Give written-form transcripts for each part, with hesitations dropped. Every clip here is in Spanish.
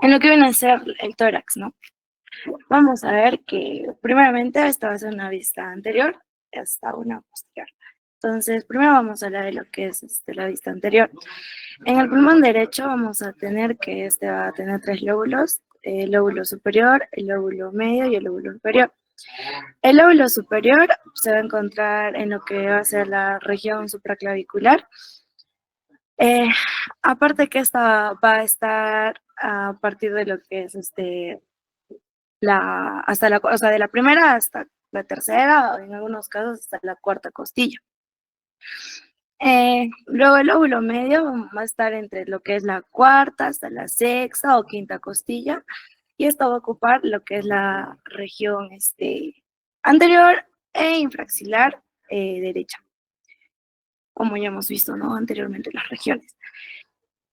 En lo que viene a ser el tórax, ¿no? Vamos a ver que primeramente esta va a ser una vista anterior hasta una posterior. Entonces, primero vamos a hablar de lo que es la vista anterior. En el pulmón derecho vamos a tener que este va a tener tres lóbulos, el lóbulo superior, el lóbulo medio y el lóbulo inferior. El lóbulo superior se va a encontrar en lo que va a ser la región supraclavicular. Aparte que esta va a estar a partir de lo que es o sea, de la primera hasta la tercera, o en algunos casos hasta la cuarta costilla. Luego el lóbulo medio va a estar entre lo que es la cuarta hasta la sexta o quinta costilla, y esto va a ocupar lo que es la región anterior e infraxilar derecha, como ya hemos visto, ¿no? Anteriormente las regiones.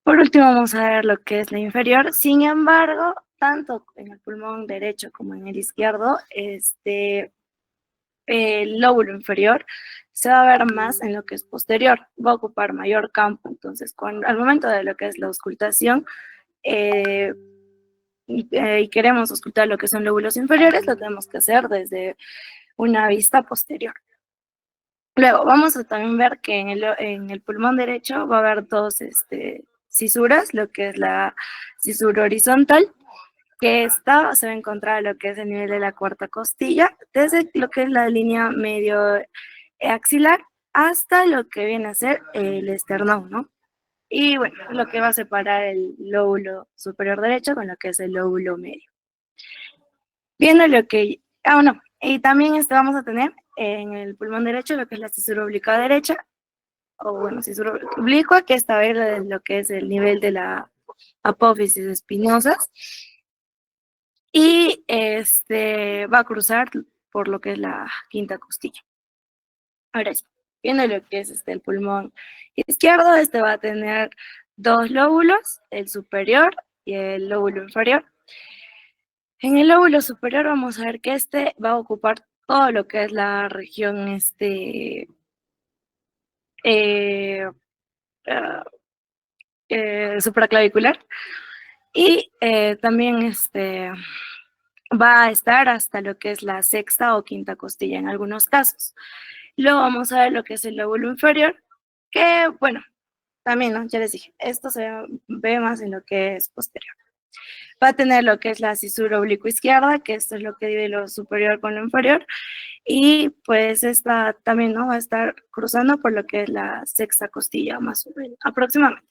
Por último vamos a ver lo que es la inferior. Sin embargo, tanto en el pulmón derecho como en el izquierdo, el lóbulo inferior se va a ver más en lo que es posterior, va a ocupar mayor campo. Entonces, al momento de lo que es la auscultación, y queremos auscultar lo que son lóbulos inferiores, lo tenemos que hacer desde una vista posterior. Luego, vamos a también ver que en el pulmón derecho va a haber dos cisuras, lo que es la cisura horizontal, que esta se va a encontrar a lo que es el nivel de la cuarta costilla, desde lo que es la línea medio axilar hasta lo que viene a ser el esternón, ¿no? Y bueno, lo que va a separar el lóbulo superior derecho con lo que es el lóbulo medio. Viendo lo que, bueno, y también vamos a tener en el pulmón derecho lo que es la cisura oblicua derecha, o bueno, cisura oblicua, que esta vez lo que es el nivel de la apófisis espinosas, y va a cruzar por lo que es la quinta costilla. Ahora sí, viendo lo que es el pulmón izquierdo, va a tener dos lóbulos, el superior y el lóbulo inferior. En el lóbulo superior vamos a ver que va a ocupar todo lo que es la región eh, ah, supraclavicular, y también va a estar hasta lo que es la sexta o quinta costilla en algunos casos. Luego vamos a ver lo que es el lóbulo inferior, que bueno, también, ¿no? Ya les dije, esto se ve más en lo que es posterior. Va a tener lo que es la cisura oblicua izquierda, que esto es lo que divide lo superior con lo inferior, y pues esta también, ¿no? Va a estar cruzando por lo que es la sexta costilla, más o menos, aproximadamente.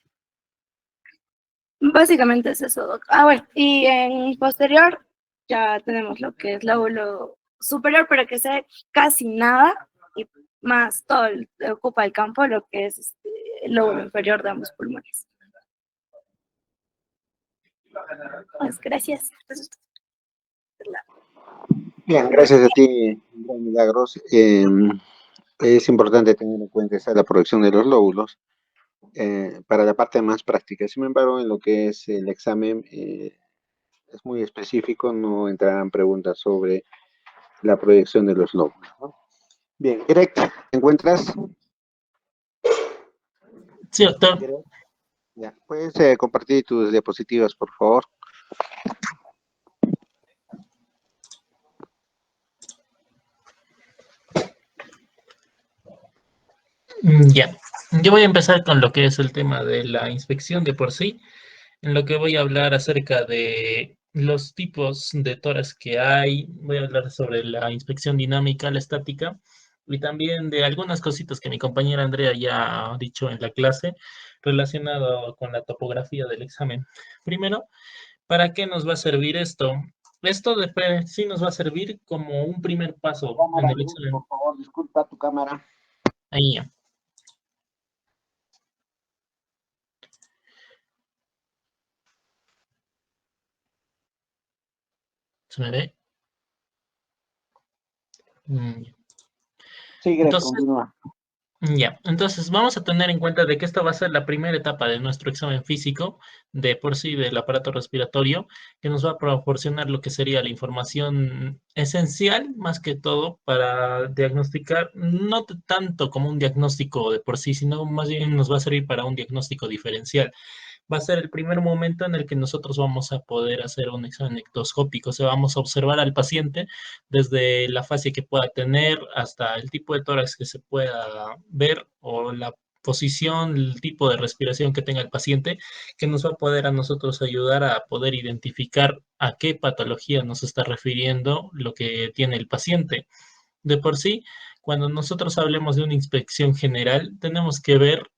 Básicamente es eso, Doc. Bueno, y en posterior ya tenemos lo que es lóbulo superior, pero que se ve casi nada, y más todo ocupa el campo, lo que es el lóbulo inferior de ambos pulmones. Pues gracias. Bien, gracias a ti, Milagros. Es importante tener en cuenta esa la producción de los lóbulos para la parte más práctica. Sin embargo, en lo que es el examen es muy específico, no entrarán preguntas sobre la proyección de los lóbulos, ¿no? Bien, Greg, ¿te encuentras? Sí, doctor. Ya, ¿puedes compartir tus diapositivas, por favor? Ya, yo voy a empezar con lo que es el tema de la inspección de por sí, en lo que voy a hablar acerca de los tipos de toras que hay, voy a hablar sobre la inspección dinámica, la estática, y también de algunas cositas que mi compañera Andrea ya ha dicho en la clase relacionado con la topografía del examen. Primero, ¿para qué nos va a servir esto? Esto sí nos va a servir como un primer paso en el examen. Por favor, disculpa tu cámara. Ahí ya. ¿Se me ve? Sí, Entonces, continúa. ya, entonces vamos a tener en cuenta de que esta va a ser la primera etapa de nuestro examen físico, de por sí del aparato respiratorio, que nos va a proporcionar lo que sería la información esencial, más que todo, para diagnosticar, no tanto como un diagnóstico de por sí, sino más bien nos va a servir para un diagnóstico diferencial. va a ser el primer momento en el que nosotros vamos a poder hacer un examen ectoscópico, o sea, vamos a observar al paciente desde la fase que pueda tener hasta el tipo de tórax que se pueda ver o la posición, el tipo de respiración que tenga el paciente, que nos va a poder a nosotros ayudar a poder identificar a qué patología nos está refiriendo lo que tiene el paciente. De por sí, cuando nosotros hablemos de una inspección general, tenemos que ver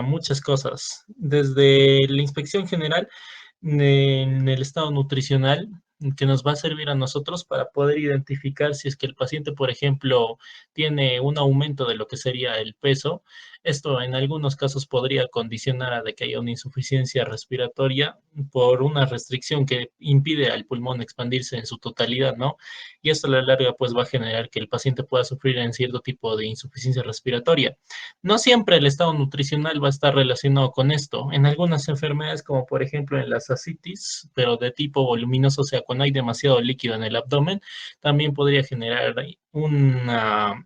muchas cosas. Desde la inspección general, en el estado nutricional, que nos va a servir a nosotros para poder identificar si es que el paciente, por ejemplo, tiene un aumento de lo que sería el peso. Esto en algunos casos podría condicionar a de que haya una insuficiencia respiratoria por una restricción que impide al pulmón expandirse en su totalidad, ¿no? Y esto a la larga pues va a generar que el paciente pueda sufrir en cierto tipo de insuficiencia respiratoria. No siempre el estado nutricional va a estar relacionado con esto. En algunas enfermedades, como por ejemplo en las ascitis, pero de tipo voluminoso, o sea, cuando hay demasiado líquido en el abdomen, también podría generar una,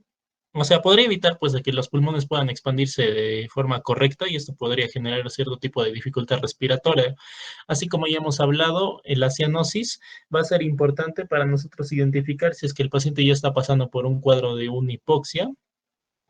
o sea, podría evitar pues de que los pulmones puedan expandirse de forma correcta y esto podría generar cierto tipo de dificultad respiratoria. Así como ya hemos hablado, la cianosis va a ser importante para nosotros identificar si es que el paciente ya está pasando por un cuadro de una hipoxia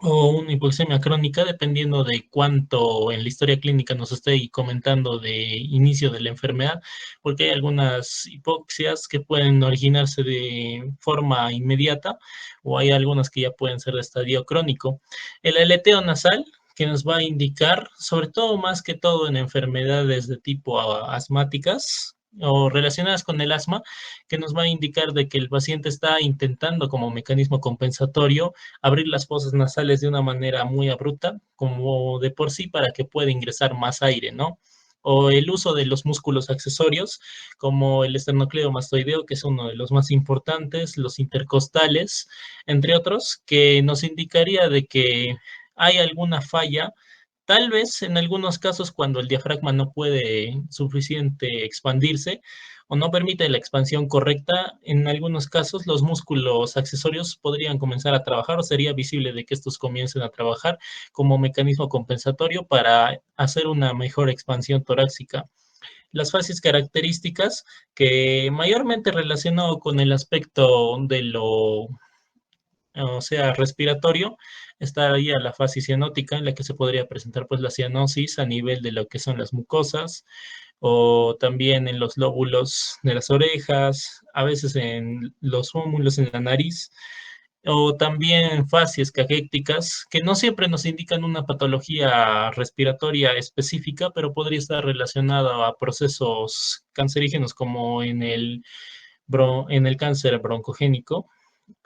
o una hipoxemia crónica, dependiendo de cuánto en la historia clínica nos esté comentando de inicio de la enfermedad, porque hay algunas hipoxias que pueden originarse de forma inmediata o hay algunas que ya pueden ser de estadio crónico. El aleteo nasal, que nos va a indicar, sobre todo más que todo en enfermedades de tipo asmáticas o relacionadas con el asma, que nos va a indicar de que el paciente está intentando como mecanismo compensatorio abrir las fosas nasales de una manera muy abrupta, como de por sí, para que pueda ingresar más aire, ¿no? O el uso de los músculos accesorios, como el esternocleidomastoideo, que es uno de los más importantes, los intercostales, entre otros, que nos indicaría de que hay alguna falla. Tal vez en algunos casos cuando el diafragma no puede suficiente expandirse o no permite la expansión correcta, en algunos casos los músculos accesorios podrían comenzar a trabajar o sería visible de que estos comiencen a trabajar como mecanismo compensatorio para hacer una mejor expansión torácica. Las fases características que mayormente relacionado con el aspecto de lo, o sea, respiratorio, estaría la fase cianótica en la que se podría presentar pues la cianosis a nivel de lo que son las mucosas o también en los lóbulos de las orejas, a veces en los pómulos en la nariz o también facies caquéticas que no siempre nos indican una patología respiratoria específica, pero podría estar relacionada a procesos cancerígenos como en el cáncer broncogénico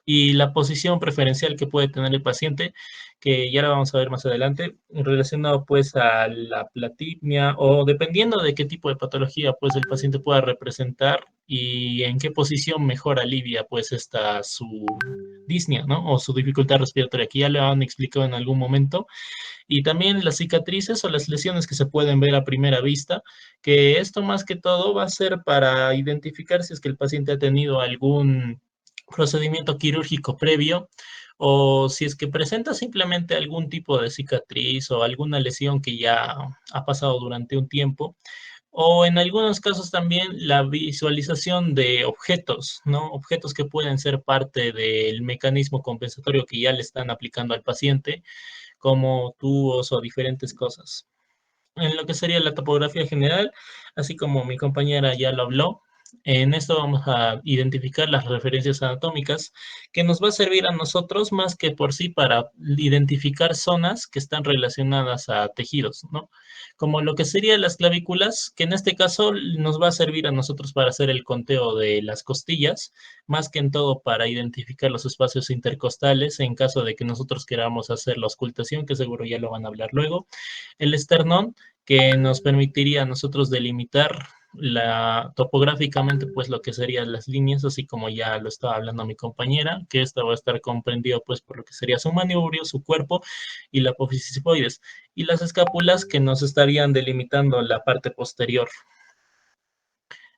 y la posición preferencial que puede tener el paciente, que ya la vamos a ver más adelante, relacionado pues a la platimia o dependiendo de qué tipo de patología pues el paciente pueda representar y en qué posición mejor alivia pues esta su disnea, ¿no? O su dificultad respiratoria, que ya le han explicado en algún momento, y también las cicatrices o las lesiones que se pueden ver a primera vista, que esto más que todo va a ser para identificar si es que el paciente ha tenido algún procedimiento quirúrgico previo o si es que presenta simplemente algún tipo de cicatriz o alguna lesión que ya ha pasado durante un tiempo. O en algunos casos también la visualización de objetos, ¿no? Objetos que pueden ser parte del mecanismo compensatorio que ya le están aplicando al paciente, como tubos o diferentes cosas. En lo que sería la topografía general, así como mi compañera ya lo habló, en esto vamos a identificar las referencias anatómicas que nos va a servir a nosotros más que por sí para identificar zonas que están relacionadas a tejidos, ¿no? Como lo que serían las clavículas, que en este caso nos va a servir a nosotros para hacer el conteo de las costillas, más que en todo para identificar los espacios intercostales en caso de que nosotros queramos hacer la auscultación, que seguro ya lo van a hablar luego. El esternón, que nos permitiría a nosotros delimitar topográficamente pues lo que serían las líneas, así como ya lo estaba hablando mi compañera, que esto va a estar comprendido pues por lo que sería su manubrio, su cuerpo y la apófisis hipoides, y las escápulas que nos estarían delimitando la parte posterior.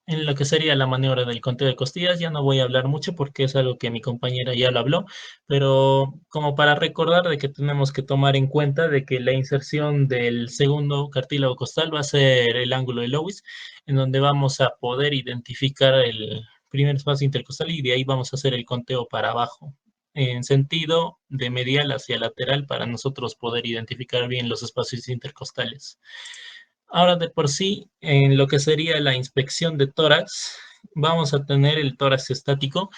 En lo que sería la maniobra del conteo de costillas, ya no voy a hablar mucho porque es algo que mi compañera ya lo habló, pero como para recordar de que tenemos que tomar en cuenta de que la inserción del segundo cartílago costal va a ser el ángulo de Lewis, en donde vamos a poder identificar el primer espacio intercostal y de ahí vamos a hacer el conteo para abajo, en sentido de medial hacia lateral para nosotros poder identificar bien los espacios intercostales. Ahora de por sí, en lo que sería la inspección de tórax, vamos a tener el tórax estático,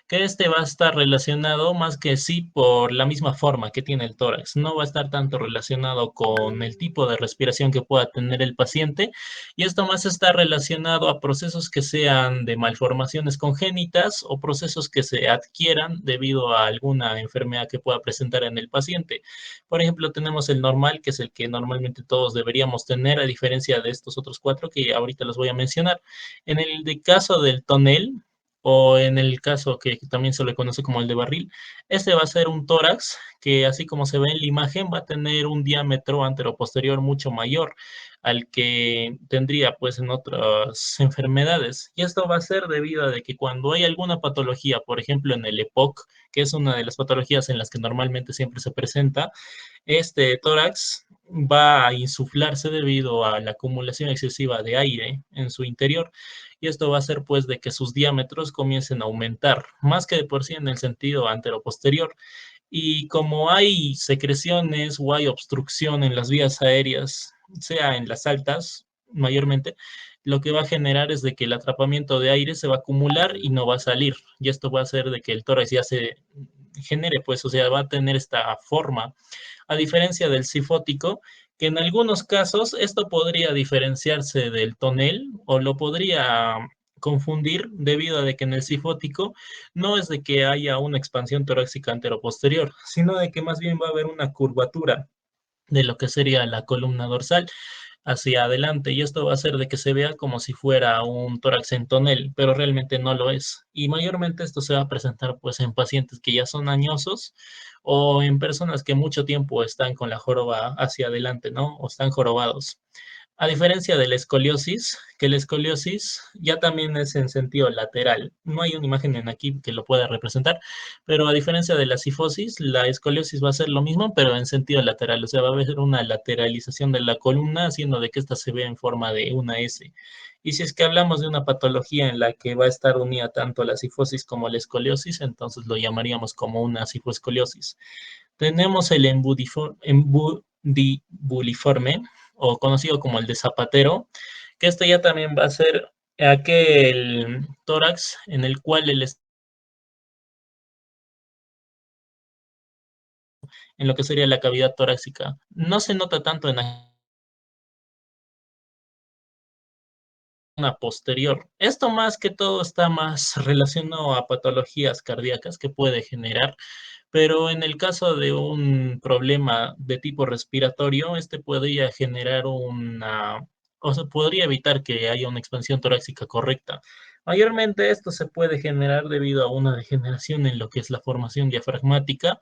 que este va a estar relacionado más que sí por la misma forma que tiene el tórax. No va a estar tanto relacionado con el tipo de respiración que pueda tener el paciente, y esto más está relacionado a procesos que sean de malformaciones congénitas o procesos que se adquieran debido a alguna enfermedad que pueda presentar en el paciente. Por ejemplo, tenemos el normal, que es el que normalmente todos deberíamos tener, a diferencia de estos otros cuatro que ahorita los voy a mencionar. En el caso del tonel, o en el caso que también se le conoce como el de barril, este va a ser un tórax que, así como se ve en la imagen, va a tener un diámetro anteroposterior mucho mayor al que tendría pues en otras enfermedades. Y esto va a ser debido a de que cuando hay alguna patología, por ejemplo en el EPOC, que es una de las patologías en las que normalmente siempre se presenta, este tórax va a insuflarse debido a la acumulación excesiva de aire en su interior, y esto va a hacer pues de que sus diámetros comiencen a aumentar, más que de por sí en el sentido anteroposterior. Y como hay secreciones o hay obstrucción en las vías aéreas, sea en las altas mayormente, lo que va a generar es de que el atrapamiento de aire se va a acumular y no va a salir. Y esto va a hacer de que el tórax ya se genere, pues, o sea, va a tener esta forma. A diferencia del sifótico, que en algunos casos esto podría diferenciarse del tonel o lo podría confundir debido a de que en el sifótico no es de que haya una expansión torácica anteroposterior, sino de que más bien va a haber una curvatura de lo que sería la columna dorsal hacia adelante, y esto va a hacer de que se vea como si fuera un tórax en tonel, pero realmente no lo es. Y mayormente esto se va a presentar pues en pacientes que ya son añosos o en personas que mucho tiempo están con la joroba hacia adelante, ¿no? O están jorobados. A diferencia de la escoliosis, que la escoliosis ya también es en sentido lateral. No hay una imagen en aquí que lo pueda representar, pero a diferencia de la cifosis, la escoliosis va a ser lo mismo, pero en sentido lateral. O sea, va a haber una lateralización de la columna, haciendo de que ésta se vea en forma de una S. Y si es que hablamos de una patología en la que va a estar unida tanto la cifosis como la escoliosis, entonces lo llamaríamos como una cifoescoliosis. Tenemos el embudibuliforme, o conocido como el de Zapatero, que este ya también va a ser aquel tórax en el cual en lo que sería la cavidad torácica no se nota tanto en la zona posterior. Esto más que todo está más relacionado a patologías cardíacas que puede generar, pero en el caso de un problema de tipo respiratorio, este podría generar o sea, podría evitar que haya una expansión torácica correcta. Mayormente esto se puede generar debido a una degeneración en lo que es la formación diafragmática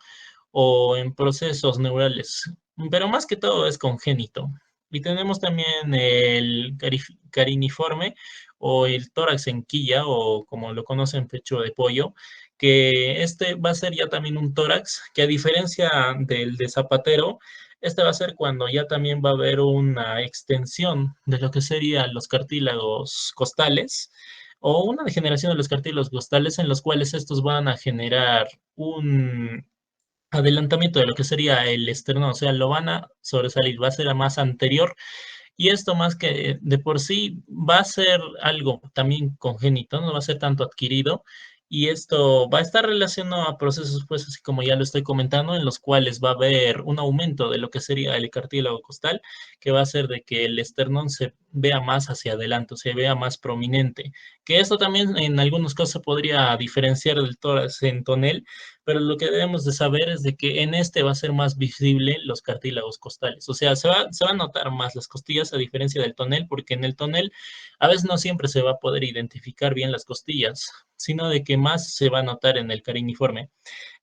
o en procesos neurales, pero más que todo es congénito. Y tenemos también el cariniforme o el tórax en quilla, o como lo conocen, pecho de pollo, que este va a ser ya también un tórax que, a diferencia del de Zapatero, este va a ser cuando ya también va a haber una extensión de lo que serían los cartílagos costales, o una degeneración de los cartílagos costales, en los cuales estos van a generar un adelantamiento de lo que sería el esternón, o sea, lo van a sobresalir, va a ser a más anterior, y esto más que de por sí va a ser algo también congénito, no va a ser tanto adquirido, y esto va a estar relacionado a procesos, pues así como ya lo estoy comentando, en los cuales va a haber un aumento de lo que sería el cartílago costal, que va a hacer de que el esternón se vea más hacia adelante, se vea más prominente, que esto también en algunos casos se podría diferenciar del tórax en tonel, pero lo que debemos de saber es de que en este va a ser más visible los cartílagos costales. O sea, se va a notar más las costillas a diferencia del tonel, porque en el tonel a veces no siempre se va a poder identificar bien las costillas, sino de que más se va a notar en el cariniforme.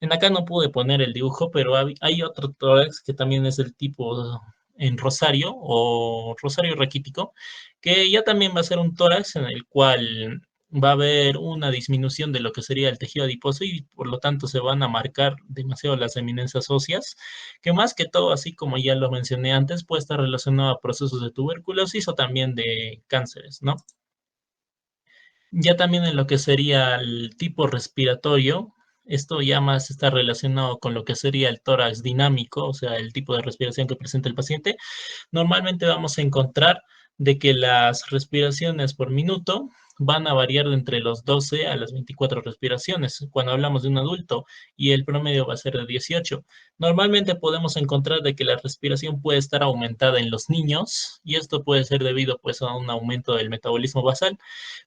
En acá no pude poner el dibujo, pero hay otro tórax que también es el tipo en Rosario o Rosario Raquítico, que ya también va a ser un tórax en el cual va a haber una disminución de lo que sería el tejido adiposo y por lo tanto se van a marcar demasiado las eminencias óseas, que más que todo, así como ya lo mencioné antes, puede estar relacionado a procesos de tuberculosis o también de cánceres, ¿no? Ya también en lo que sería el tipo respiratorio, esto ya más está relacionado con lo que sería el tórax dinámico, o sea, el tipo de respiración que presenta el paciente. Normalmente vamos a encontrar de que las respiraciones por minuto van a variar de entre los 12 a las 24 respiraciones cuando hablamos de un adulto y el promedio va a ser de 18. Normalmente podemos encontrar de que la respiración puede estar aumentada en los niños y esto puede ser debido pues a un aumento del metabolismo basal,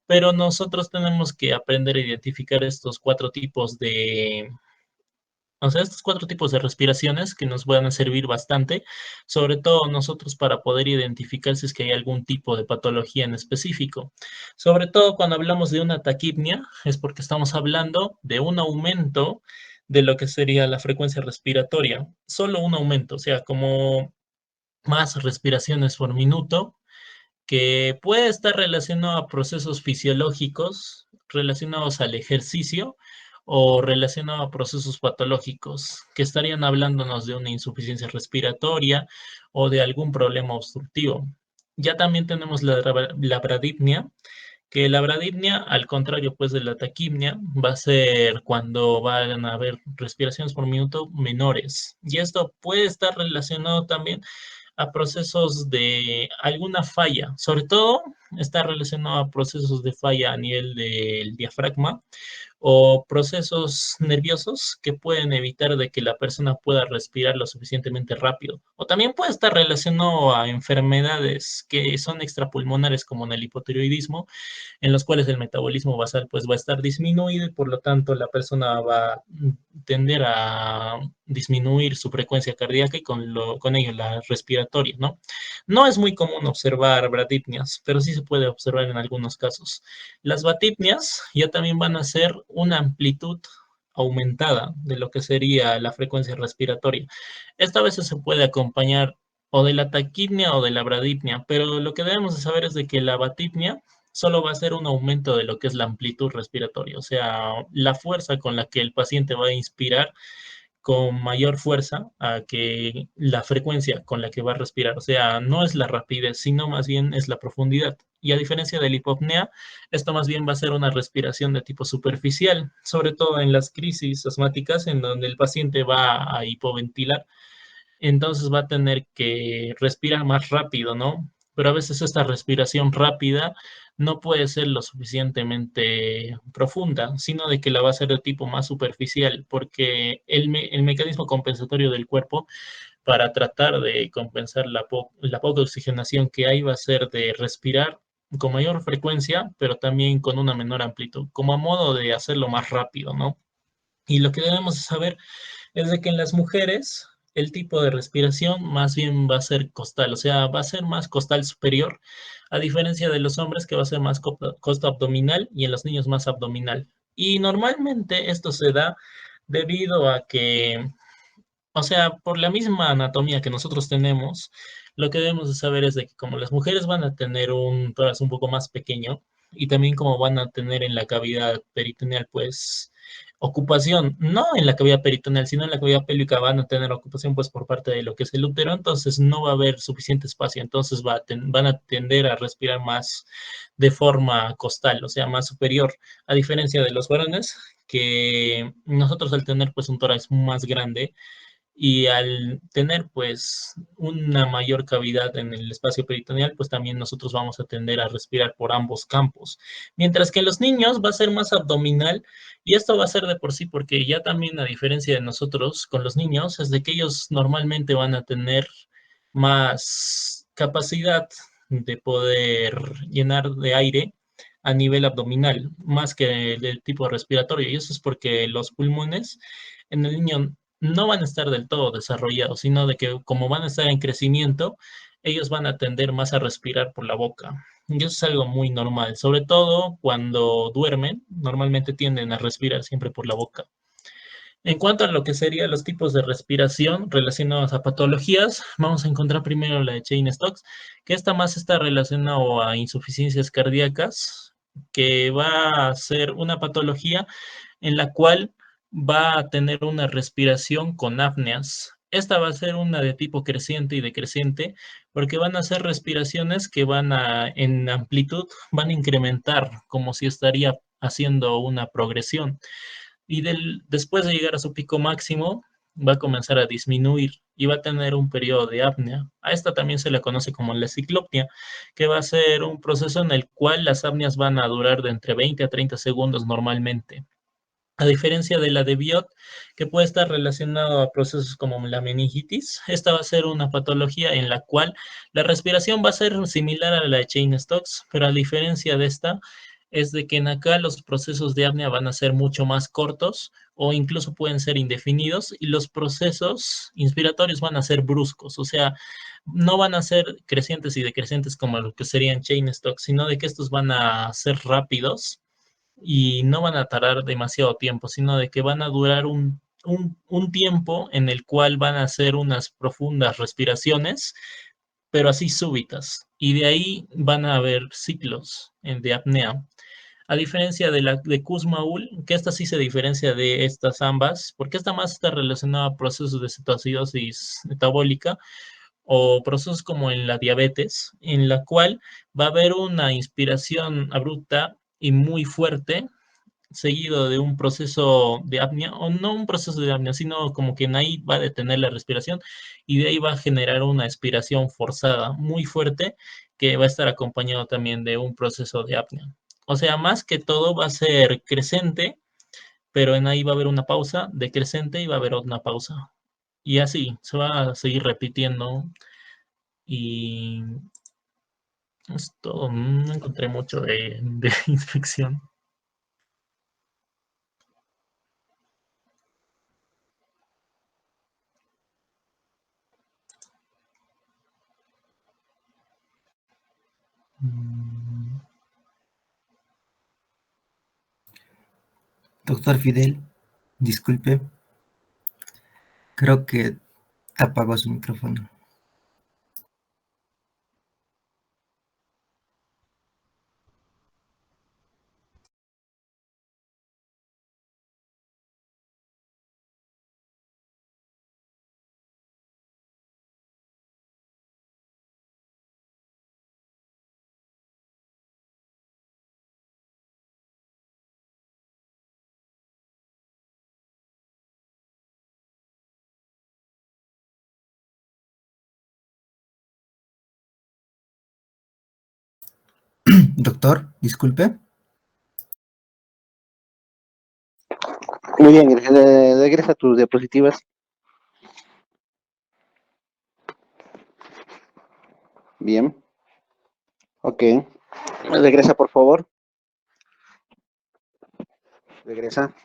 pero nosotros tenemos que aprender a identificar estos cuatro tipos de, o sea, estos cuatro tipos de respiraciones que nos van a servir bastante, sobre todo nosotros para poder identificar si es que hay algún tipo de patología en específico. Sobre todo cuando hablamos de una taquipnia, es porque estamos hablando de un aumento de lo que sería la frecuencia respiratoria. Solo un aumento, o sea, como más respiraciones por minuto, que puede estar relacionado a procesos fisiológicos relacionados al ejercicio o relacionado a procesos patológicos que estarían hablándonos de una insuficiencia respiratoria o de algún problema obstructivo. Ya también tenemos la bradipnia, que la bradipnia, al contrario pues de la taquipnia, va a ser cuando van a haber respiraciones por minuto menores. Y esto puede estar relacionado también a procesos de alguna falla, sobre todo está relacionado a procesos de falla a nivel del diafragma o procesos nerviosos que pueden evitar de que la persona pueda respirar lo suficientemente rápido. O también puede estar relacionado a enfermedades que son extrapulmonares como en el hipotiroidismo, en los cuales el metabolismo basal pues va a estar disminuido y por lo tanto la persona va a tender a disminuir su frecuencia cardíaca y con ello la respiratoria, ¿no? No es muy común observar bradipnias, pero sí se puede observar en algunos casos. Las batipnias ya también van a ser una amplitud aumentada de lo que sería la frecuencia respiratoria. Esta a veces se puede acompañar o de la taquipnia o de la bradipnia, pero lo que debemos de saber es de que la batipnia solo va a ser un aumento de lo que es la amplitud respiratoria, o sea, la fuerza con la que el paciente va a inspirar con mayor fuerza a que la frecuencia con la que va a respirar. O sea, no es la rapidez, sino más bien es la profundidad. Y a diferencia de la hipopnea, esto más bien va a ser una respiración de tipo superficial, sobre todo en las crisis asmáticas en donde el paciente va a hipoventilar, entonces va a tener que respirar más rápido, ¿no? Pero a veces esta respiración rápida no puede ser lo suficientemente profunda, sino de que la va a ser de tipo más superficial, porque el mecanismo compensatorio del cuerpo para tratar de compensar la poca oxigenación que hay va a ser de respirar con mayor frecuencia, pero también con una menor amplitud, como a modo de hacerlo más rápido, ¿no? Y lo que debemos saber es de que en las mujeres el tipo de respiración más bien va a ser costal, o sea, va a ser más costal superior, a diferencia de los hombres que va a ser más costa abdominal y en los niños más abdominal. Y normalmente esto se da debido a que, o sea, por la misma anatomía que nosotros tenemos, lo que debemos de saber es de que como las mujeres van a tener un tórax un poco más pequeño y también como van a tener en la cavidad peritoneal, pues ocupación, no en la cavidad peritoneal, sino en la cavidad pélvica van a tener ocupación pues por parte de lo que es el útero, entonces no va a haber suficiente espacio, entonces van a tender a respirar más de forma costal, o sea, más superior, a diferencia de los varones, que nosotros al tener pues un tórax más grande, y al tener pues una mayor cavidad en el espacio peritoneal, pues también nosotros vamos a tender a respirar por ambos campos. Mientras que en los niños va a ser más abdominal y esto va a ser de por sí porque ya también a diferencia de nosotros con los niños es de que ellos normalmente van a tener más capacidad de poder llenar de aire a nivel abdominal, más que del tipo respiratorio. Y eso es porque los pulmones en el niño no van a estar del todo desarrollados, sino de que como van a estar en crecimiento, ellos van a tender más a respirar por la boca. Y eso es algo muy normal, sobre todo cuando duermen, normalmente tienden a respirar siempre por la boca. En cuanto a lo que serían los tipos de respiración relacionados a patologías, vamos a encontrar primero la de Cheyne-Stokes, que esta más está relacionado a insuficiencias cardíacas, que va a ser una patología en la cual va a tener una respiración con apneas. Esta va a ser una de tipo creciente y decreciente, porque van a ser respiraciones que van a, en amplitud, van a incrementar, como si estaría haciendo una progresión. Y después de llegar a su pico máximo, va a comenzar a disminuir y va a tener un periodo de apnea. A esta también se le conoce como la ciclopnia, que va a ser un proceso en el cual las apneas van a durar de entre 20 a 30 segundos normalmente. A diferencia de la de Biot, que puede estar relacionado a procesos como la meningitis, esta va a ser una patología en la cual la respiración va a ser similar a la de Cheyne-Stokes, pero a diferencia de esta, es de que en acá los procesos de apnea van a ser mucho más cortos o incluso pueden ser indefinidos y los procesos inspiratorios van a ser bruscos, o sea, no van a ser crecientes y decrecientes como lo que serían Cheyne-Stokes, sino de que estos van a ser rápidos y no van a tardar demasiado tiempo, sino de que van a durar un tiempo en el cual van a hacer unas profundas respiraciones, pero así súbitas. Y de ahí van a haber ciclos de apnea. A diferencia de la de Kussmaul, que esta sí se diferencia de estas ambas, porque esta más está relacionada a procesos de cetoacidosis metabólica o procesos como en la diabetes, en la cual va a haber una inspiración abrupta y muy fuerte, seguido de un proceso de apnea, o no un proceso de apnea, sino como que en ahí va a detener la respiración y de ahí va a generar una expiración forzada muy fuerte que va a estar acompañado también de un proceso de apnea. O sea, más que todo va a ser crecente, pero en ahí va a haber una pausa, decrecente y va a haber otra pausa. Y así se va a seguir repitiendo y es todo. No encontré mucho de inspección. Mm. Doctor Fidel, disculpe, creo que apagó su micrófono. Doctor, disculpe. Muy bien, regresa a tus diapositivas. Bien, ok. Regresa, por favor. Regresa.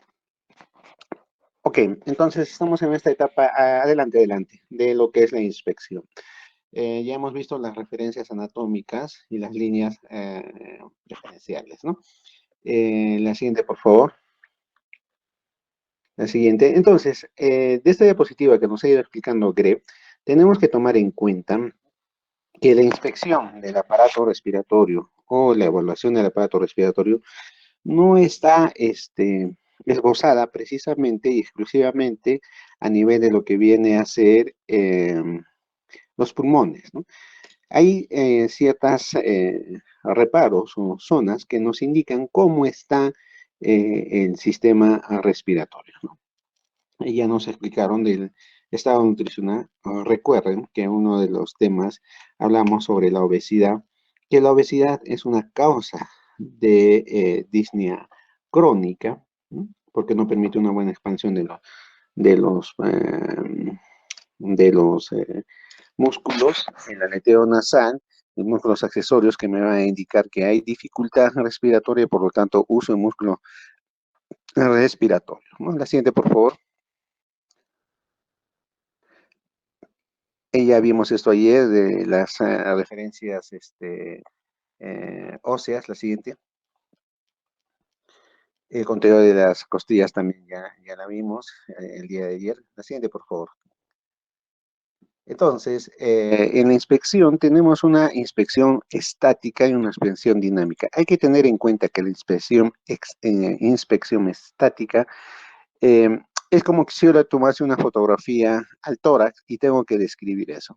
Ok, entonces estamos en esta etapa, adelante, de lo que es la inspección. Ya hemos visto las referencias anatómicas y las líneas referenciales, ¿no? La siguiente, por favor. La siguiente. Entonces, de esta diapositiva que nos ha ido explicando Greb, tenemos que tomar en cuenta que la inspección del aparato respiratorio o la evaluación del aparato respiratorio no está esbozada precisamente y exclusivamente a nivel de lo que viene a ser los pulmones, ¿no? Hay ciertas reparos o zonas que nos indican cómo está el sistema respiratorio, ¿no? Y ya nos explicaron del estado nutricional. Recuerden que uno de los temas hablamos sobre la obesidad, que la obesidad es una causa de disnea crónica, ¿no? Porque no permite una buena expansión de los, eh, de los músculos en el aleteo nasal, y músculos accesorios que me van a indicar que hay dificultad respiratoria, por lo tanto uso el músculo respiratorio, ¿no? La siguiente, por favor. Ya vimos esto ayer de las referencias óseas, la siguiente. El conteo de las costillas también ya la vimos el día de ayer. La siguiente, por favor. Entonces, en la inspección tenemos una inspección estática y una inspección dinámica. Hay que tener en cuenta que la inspección estática eh, es como que si yo le tomase una fotografía al tórax y tengo que describir eso.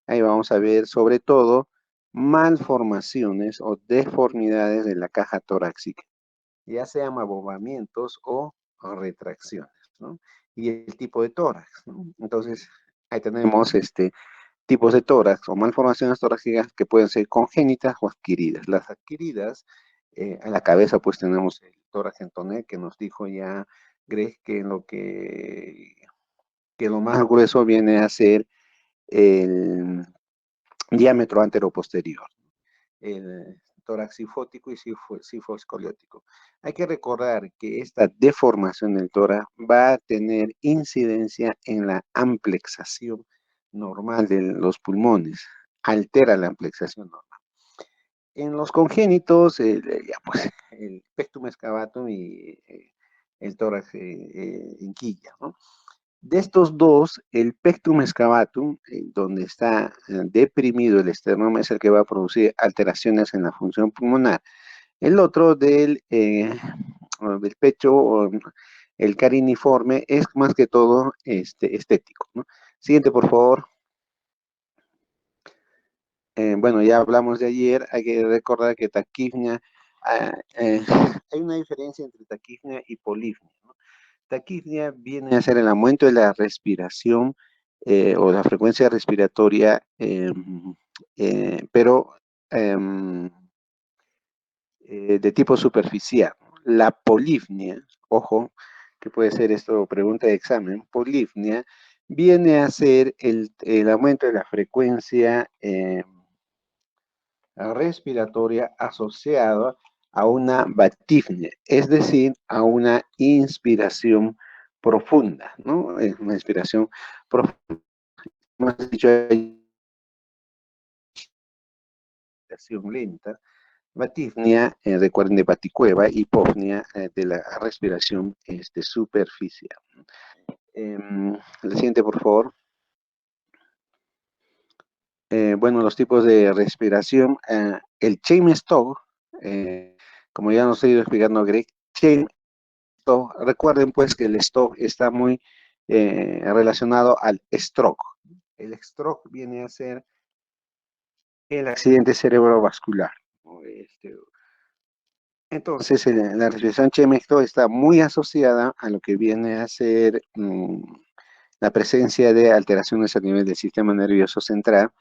Ahí vamos a ver sobre todo malformaciones o deformidades de la caja torácica, ya sean abobamientos o retracciones, ¿no? Y el tipo de tórax, ¿no? Entonces, ahí tenemos tipos de tórax o malformaciones torácicas que pueden ser congénitas o adquiridas. Las adquiridas, a la cabeza pues tenemos el tórax entoné que nos dijo ya Greg que lo más grueso viene a ser el diámetro anteroposterior, el tórax sifótico y sifoscoliótico. Hay que recordar que esta deformación del tórax va a tener incidencia en la amplexación normal de los pulmones, altera la amplexación normal. En los congénitos, pues, el pectum excavatum y el tórax en quilla, ¿no? De estos dos, el pectum excavatum, donde está deprimido el esternón, es el que va a producir alteraciones en la función pulmonar. El otro del pecho, el cariniforme, es más que todo estético, ¿no? Siguiente, por favor. Bueno, ya hablamos de ayer, hay que recordar que taquipnea, hay una diferencia entre taquipnea y polipnea, ¿no? Taquipnea viene a ser el aumento de la respiración o la frecuencia respiratoria, pero de tipo superficial. La polipnea, ojo, que puede ser esto pregunta de examen, polipnea viene a ser el aumento de la frecuencia respiratoria asociada a una batifnia, es decir, a una inspiración profunda, ¿no? Es una inspiración profunda. Más dicho, inspiración lenta. Batifnia, recuerden de baticueva, hipopnea de la respiración superficial. La siguiente, por favor. Bueno, los tipos de respiración. El Cheyne-Stokes, como ya nos ha ido explicando Greg, recuerden pues que el Stokes está muy relacionado al stroke. El stroke viene a ser el accidente cerebrovascular. Entonces, la respiración Cheyne-Stokes está muy asociada a lo que viene a ser la presencia de alteraciones a nivel del sistema nervioso central,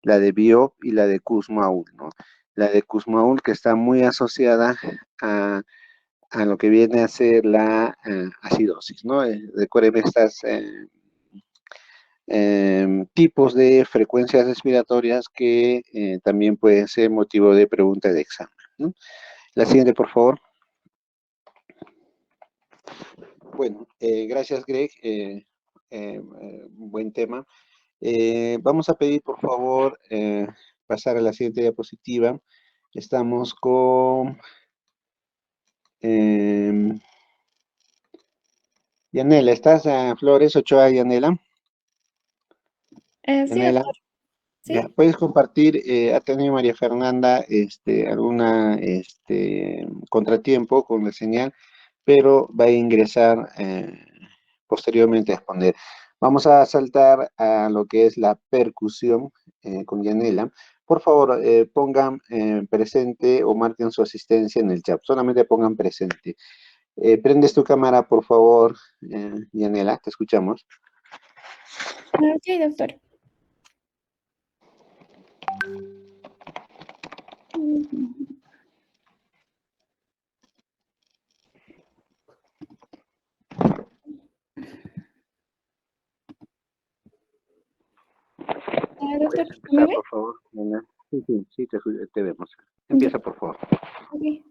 la de Biot y la de Kussmaul, ¿no? La de Kussmaul que está muy asociada a lo que viene a ser la acidosis, ¿no? Recuerden estas tipos de frecuencias respiratorias que también pueden ser motivo de pregunta de examen, ¿no? La siguiente, por favor. Bueno, gracias, Greg. Buen tema. Vamos a pedir, por favor, pasar a la siguiente diapositiva. Estamos con Yanela. ¿Estás, Flores Ochoa, Yanela? Sí, Yanela, doctor. ya, Sí. ¿puedes compartir? ¿Ha tenido María Fernanda alguna contratiempo con la señal? Pero va a ingresar posteriormente a exponer. Vamos a saltar a lo que es la percusión con Yanela. Por favor, pongan presente o marquen su asistencia en el chat. Solamente pongan presente. Prendes tu cámara, por favor, Yanela, te escuchamos. Ok, doctor. Doctor, ¿Puedes ¿me empezar, ve? por favor, Yanela? Sí, te vemos. Empieza, por favor. Okay.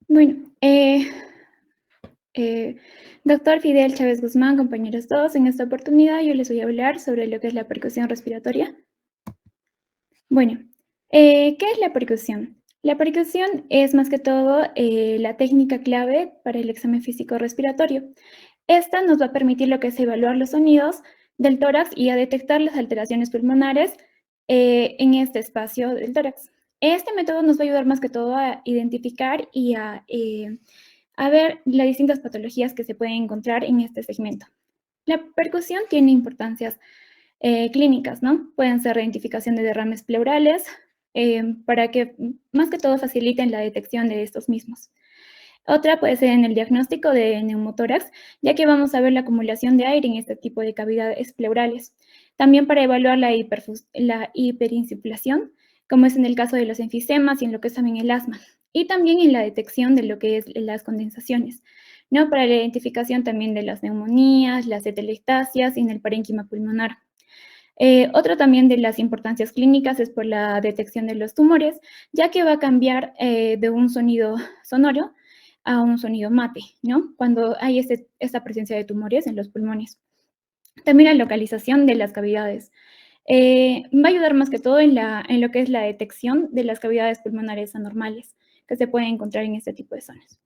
Bueno, doctor Fidel Chávez Guzmán, compañeros todos, en esta oportunidad yo les voy a hablar sobre lo que es la percusión respiratoria. Bueno, ¿qué es la percusión? La percusión es más que todo la técnica clave para el examen físico respiratorio. Esta nos va a permitir lo que es evaluar los sonidos del tórax y a detectar las alteraciones pulmonares en este espacio del tórax. Este método nos va a ayudar más que todo a identificar y a ver las distintas patologías que se pueden encontrar en este segmento. La percusión tiene importancias clínicas, ¿no? Pueden ser identificación de derrames pleurales para que más que todo faciliten la detección de estos mismos. Otra puede ser en el diagnóstico de neumotórax, ya que vamos a ver la acumulación de aire en este tipo de cavidades pleurales. También para evaluar la hiperinsuflación, como es en el caso de los enfisemas y en lo que es también el asma. Y también en la detección de lo que es las condensaciones, ¿no? Para la identificación también de las neumonías, las atelectasias y en el parénquima pulmonar. Otra también de las importancias clínicas es por la detección de los tumores, ya que va a cambiar de un sonido sonoro a un sonido mate, ¿no? Cuando hay esta presencia de tumores en los pulmones. También la localización de las cavidades. Va a ayudar más que todo en lo que es la detección de las cavidades pulmonares anormales que se pueden encontrar en este tipo de zonas.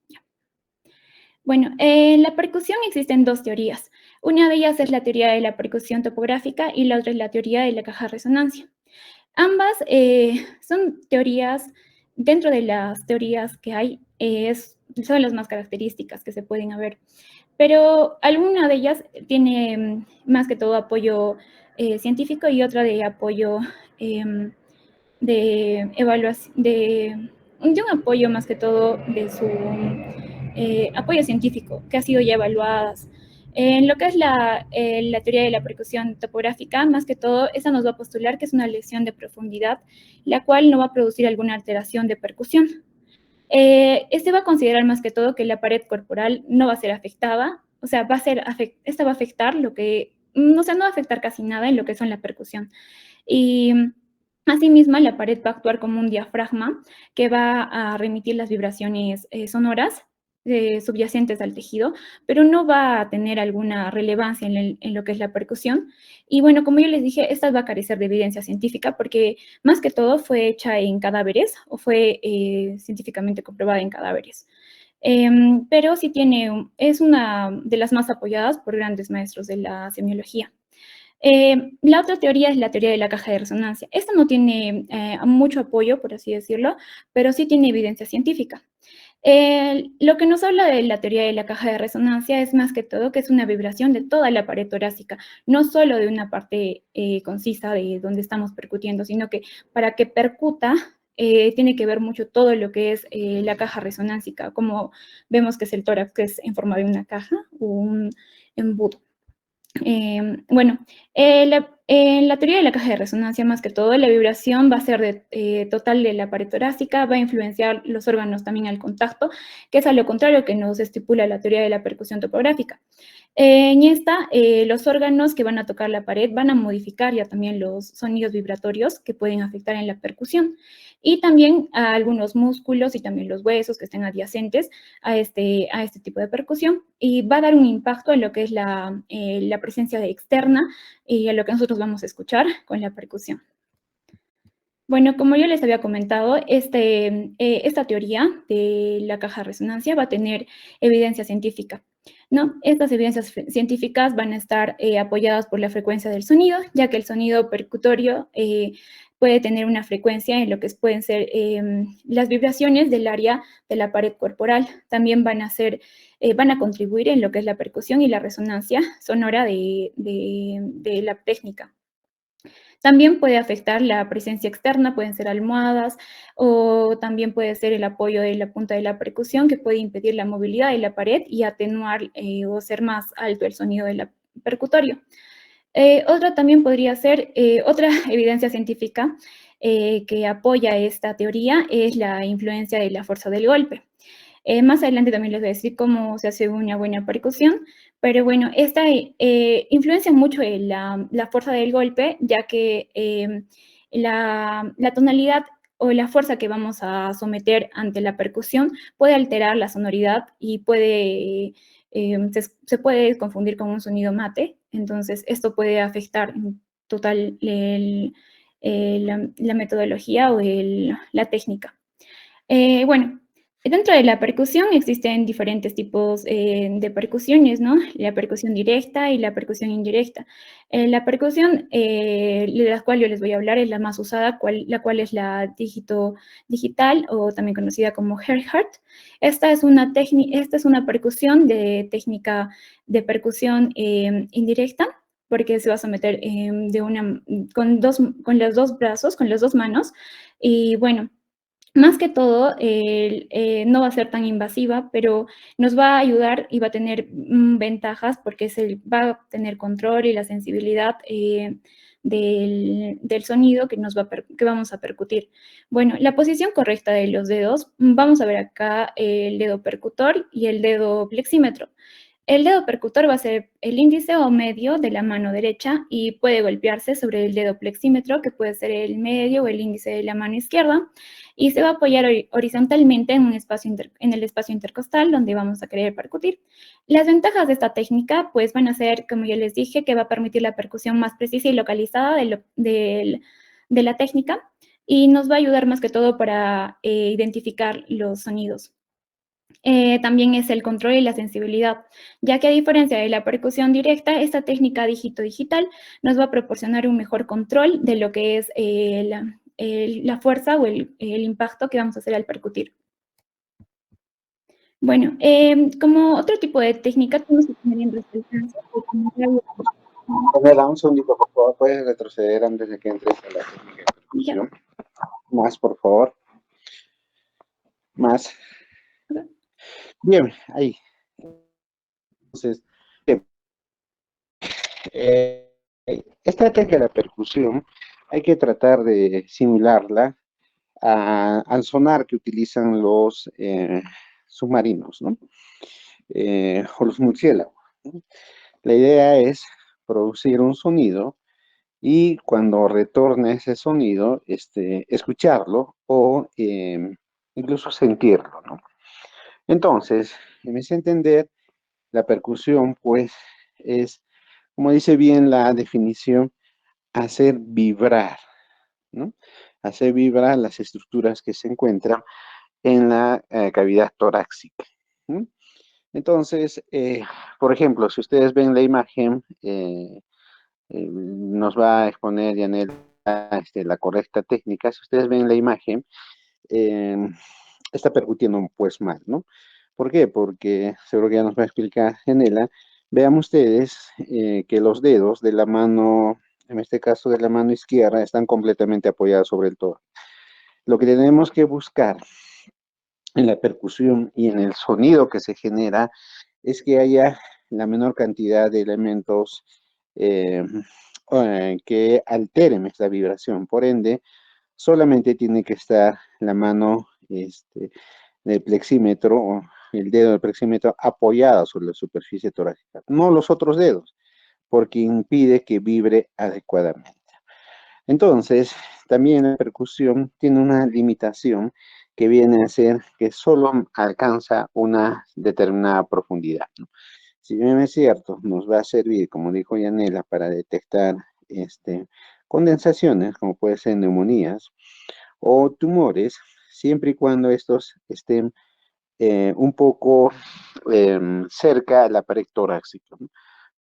Bueno, en la percusión existen dos teorías. Una de ellas es la teoría de la percusión topográfica y la otra es la teoría de la caja de resonancia. Ambas son teorías, dentro de las teorías que hay, son las más características que se pueden haber. Pero alguna de ellas tiene más que todo apoyo científico y otra de apoyo de evaluación, de un apoyo más que todo de su apoyo científico, que ha sido ya evaluadas. En lo que es la teoría de la percusión topográfica, más que todo, esa nos va a postular que es una lesión de profundidad, la cual no va a producir alguna alteración de percusión. Este va a considerar más que todo que la pared corporal no va a ser afectada, o sea, esta va a afectar lo que, o sea, no va a afectar casi nada en lo que son la percusión. Y asimismo, la pared va a actuar como un diafragma que va a remitir las vibraciones sonoras subyacentes al tejido, pero no va a tener alguna relevancia en lo que es la percusión. Y bueno, como yo les dije, esta va a carecer de evidencia científica porque más que todo fue hecha en cadáveres o fue científicamente comprobada en cadáveres. Pero sí es una de las más apoyadas por grandes maestros de la semiología. La otra teoría es la teoría de la caja de resonancia. Esta no tiene mucho apoyo, por así decirlo, pero sí tiene evidencia científica. Lo que nos habla de la teoría de la caja de resonancia es más que todo que es una vibración de toda la pared torácica, no solo de una parte concisa de donde estamos percutiendo, sino que para que percuta tiene que ver mucho todo lo que es la caja resonáncica, como vemos que es el tórax, que es en forma de una caja o un embudo. Bueno, en la teoría de la caja de resonancia, más que todo, la vibración va a ser total de la pared torácica, va a influenciar los órganos también al contacto, que es a lo contrario que nos estipula la teoría de la percusión topográfica. En esta, los órganos que van a tocar la pared van a modificar ya también los sonidos vibratorios que pueden afectar en la percusión y también a algunos músculos y también los huesos que estén adyacentes a este tipo de percusión y va a dar un impacto en lo que es la presencia externa y a lo que nosotros vamos a escuchar con la percusión. Bueno, como yo les había comentado, esta teoría de la caja de resonancia va a tener evidencia científica, ¿no? Estas evidencias científicas van a estar apoyadas por la frecuencia del sonido, ya que el sonido percutorio puede tener una frecuencia en lo que pueden ser las vibraciones del área de la pared corporal. También van a contribuir en lo que es la percusión y la resonancia sonora de la técnica. También puede afectar la presencia externa, pueden ser almohadas o también puede ser el apoyo de la punta de la percusión que puede impedir la movilidad de la pared y atenuar o hacer más alto el sonido del percutorio. Otra también podría ser, otra evidencia científica que apoya esta teoría es la influencia de la fuerza del golpe. Más adelante también les voy a decir cómo se hace una buena percusión, pero bueno, esta influencia mucho en la fuerza del golpe, ya que la tonalidad o la fuerza que vamos a someter ante la percusión puede alterar la sonoridad y se puede confundir con un sonido mate, entonces esto puede afectar en total la metodología o la técnica. Bueno, dentro de la percusión existen diferentes tipos de percusiones, ¿no? La percusión directa y la percusión indirecta. La percusión de la cual yo les voy a hablar es la más usada, la cual es la dígito digital o también conocida como Herhardt. Esta es una percusión de técnica de percusión indirecta, porque se va a someter con los dos brazos, con las dos manos, y bueno, más que todo, no va a ser tan invasiva, pero nos va a ayudar y va a tener ventajas porque va a tener control y la sensibilidad del sonido que vamos a percutir. Bueno, la posición correcta de los dedos, vamos a ver acá el dedo percutor y el dedo plexímetro. El dedo percutor va a ser el índice o medio de la mano derecha y puede golpearse sobre el dedo plexímetro, que puede ser el medio o el índice de la mano izquierda, y se va a apoyar horizontalmente en el espacio intercostal donde vamos a querer percutir. Las ventajas de esta técnica pues van a ser, como ya les dije, que va a permitir la percusión más precisa y localizada de la técnica, y nos va a ayudar más que todo para identificar los sonidos. También es el control y la sensibilidad, ya que a diferencia de la percusión directa, esta técnica dígito-digital nos va a proporcionar un mejor control de lo que es la fuerza o el impacto que vamos a hacer al percutir. Bueno, como otro tipo de técnica, tenemos que tener en resaltancia. Pamela, un segundito, por favor, puedes retroceder antes de que entres a la técnica de percusión. Más, por favor. Más. Bien, ahí. Entonces, bien. Esta técnica de la percusión hay que tratar de simularla al sonar que utilizan los submarinos, ¿no? O los murciélagos, ¿no? La idea es producir un sonido y cuando retorne ese sonido, escucharlo o incluso sentirlo, ¿no? Entonces, en ese entender, la percusión, pues, es, como dice bien la definición, hacer vibrar, ¿no? Hacer vibrar las estructuras que se encuentran en la cavidad torácica, ¿no? Entonces, por ejemplo, si ustedes ven la imagen, nos va a exponer Yanel la correcta técnica. Si ustedes ven la imagen, eh, está percutiendo pues mal, ¿no? ¿Por qué? Porque seguro que ya nos va a explicar Yanela. Vean ustedes que los dedos de la mano, en este caso de la mano izquierda, están completamente apoyados sobre el tórax. Lo que tenemos que buscar en la percusión y en el sonido que se genera es que haya la menor cantidad de elementos eh, que alteren esta vibración. Por ende, solamente tiene que estar la mano del plexímetro o el dedo del plexímetro apoyado sobre la superficie torácica, no los otros dedos, porque impide que vibre adecuadamente. Entonces, también la percusión tiene una limitación que viene a ser que solo alcanza una determinada profundidad, ¿no? Si bien es cierto, nos va a servir, como dijo Yanela, para detectar condensaciones, como puede ser neumonías o tumores, siempre y cuando estos estén un poco cerca a la pared torácica, ¿no?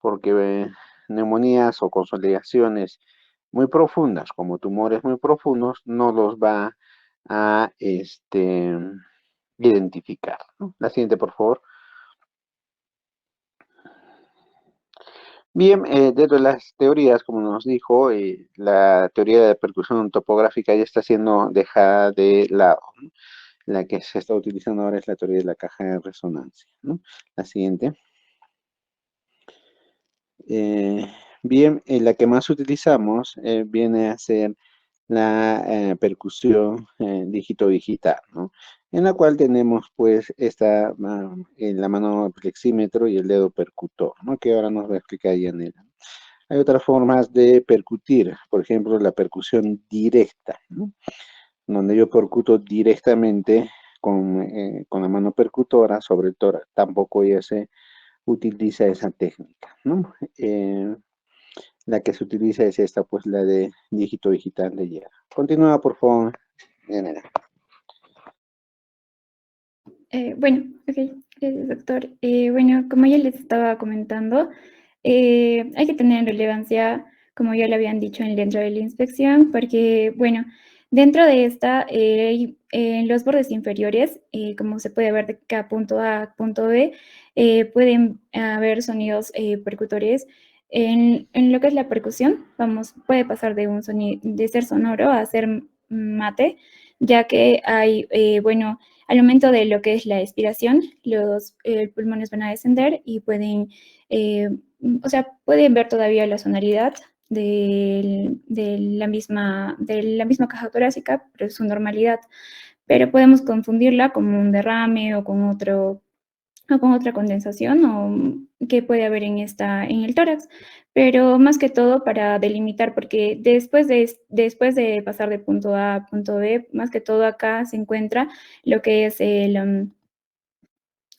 Porque neumonías o consolidaciones muy profundas, como tumores muy profundos, no los va a identificar, ¿no? La siguiente, por favor. Bien, dentro de las teorías, como nos dijo, la teoría de percusión topográfica ya está siendo dejada de lado, ¿no? La que se está utilizando ahora es la teoría de la caja de resonancia, ¿no? La siguiente. Eh, Bien, la que más utilizamos viene a ser la percusión dígito-digital, ¿no? En la cual tenemos pues en la mano plexímetro y el dedo percutor, ¿no? Que ahora nos va a explicar Yanela. Hay otras formas de percutir, por ejemplo, la percusión directa, ¿no? Donde yo percuto directamente con la mano percutora sobre el tórax. Tampoco ya se utiliza esa técnica, ¿no? La que se utiliza es esta, pues la de dígito digital de hierro. Continúa, por favor, Yanela. Bueno, ok, gracias, doctor. Bueno, como ya les estaba comentando, hay que tener en relevancia, como ya lo habían dicho dentro de la inspección, porque, bueno, dentro de esta, en los bordes inferiores, como se puede ver de cada punto A a punto B, pueden haber sonidos percutores. En lo que es la percusión, puede pasar de de ser sonoro a ser mate, ya que hay, bueno, al momento de lo que es la expiración, los pulmones van a descender y eh, o sea, pueden ver todavía la sonoridad de la misma caja torácica, pero su normalidad. Pero podemos confundirla con un derrame o con otra condensación o que puede haber en el tórax. Pero más que todo para delimitar, porque después de pasar de punto A a punto B, más que todo acá se encuentra lo que es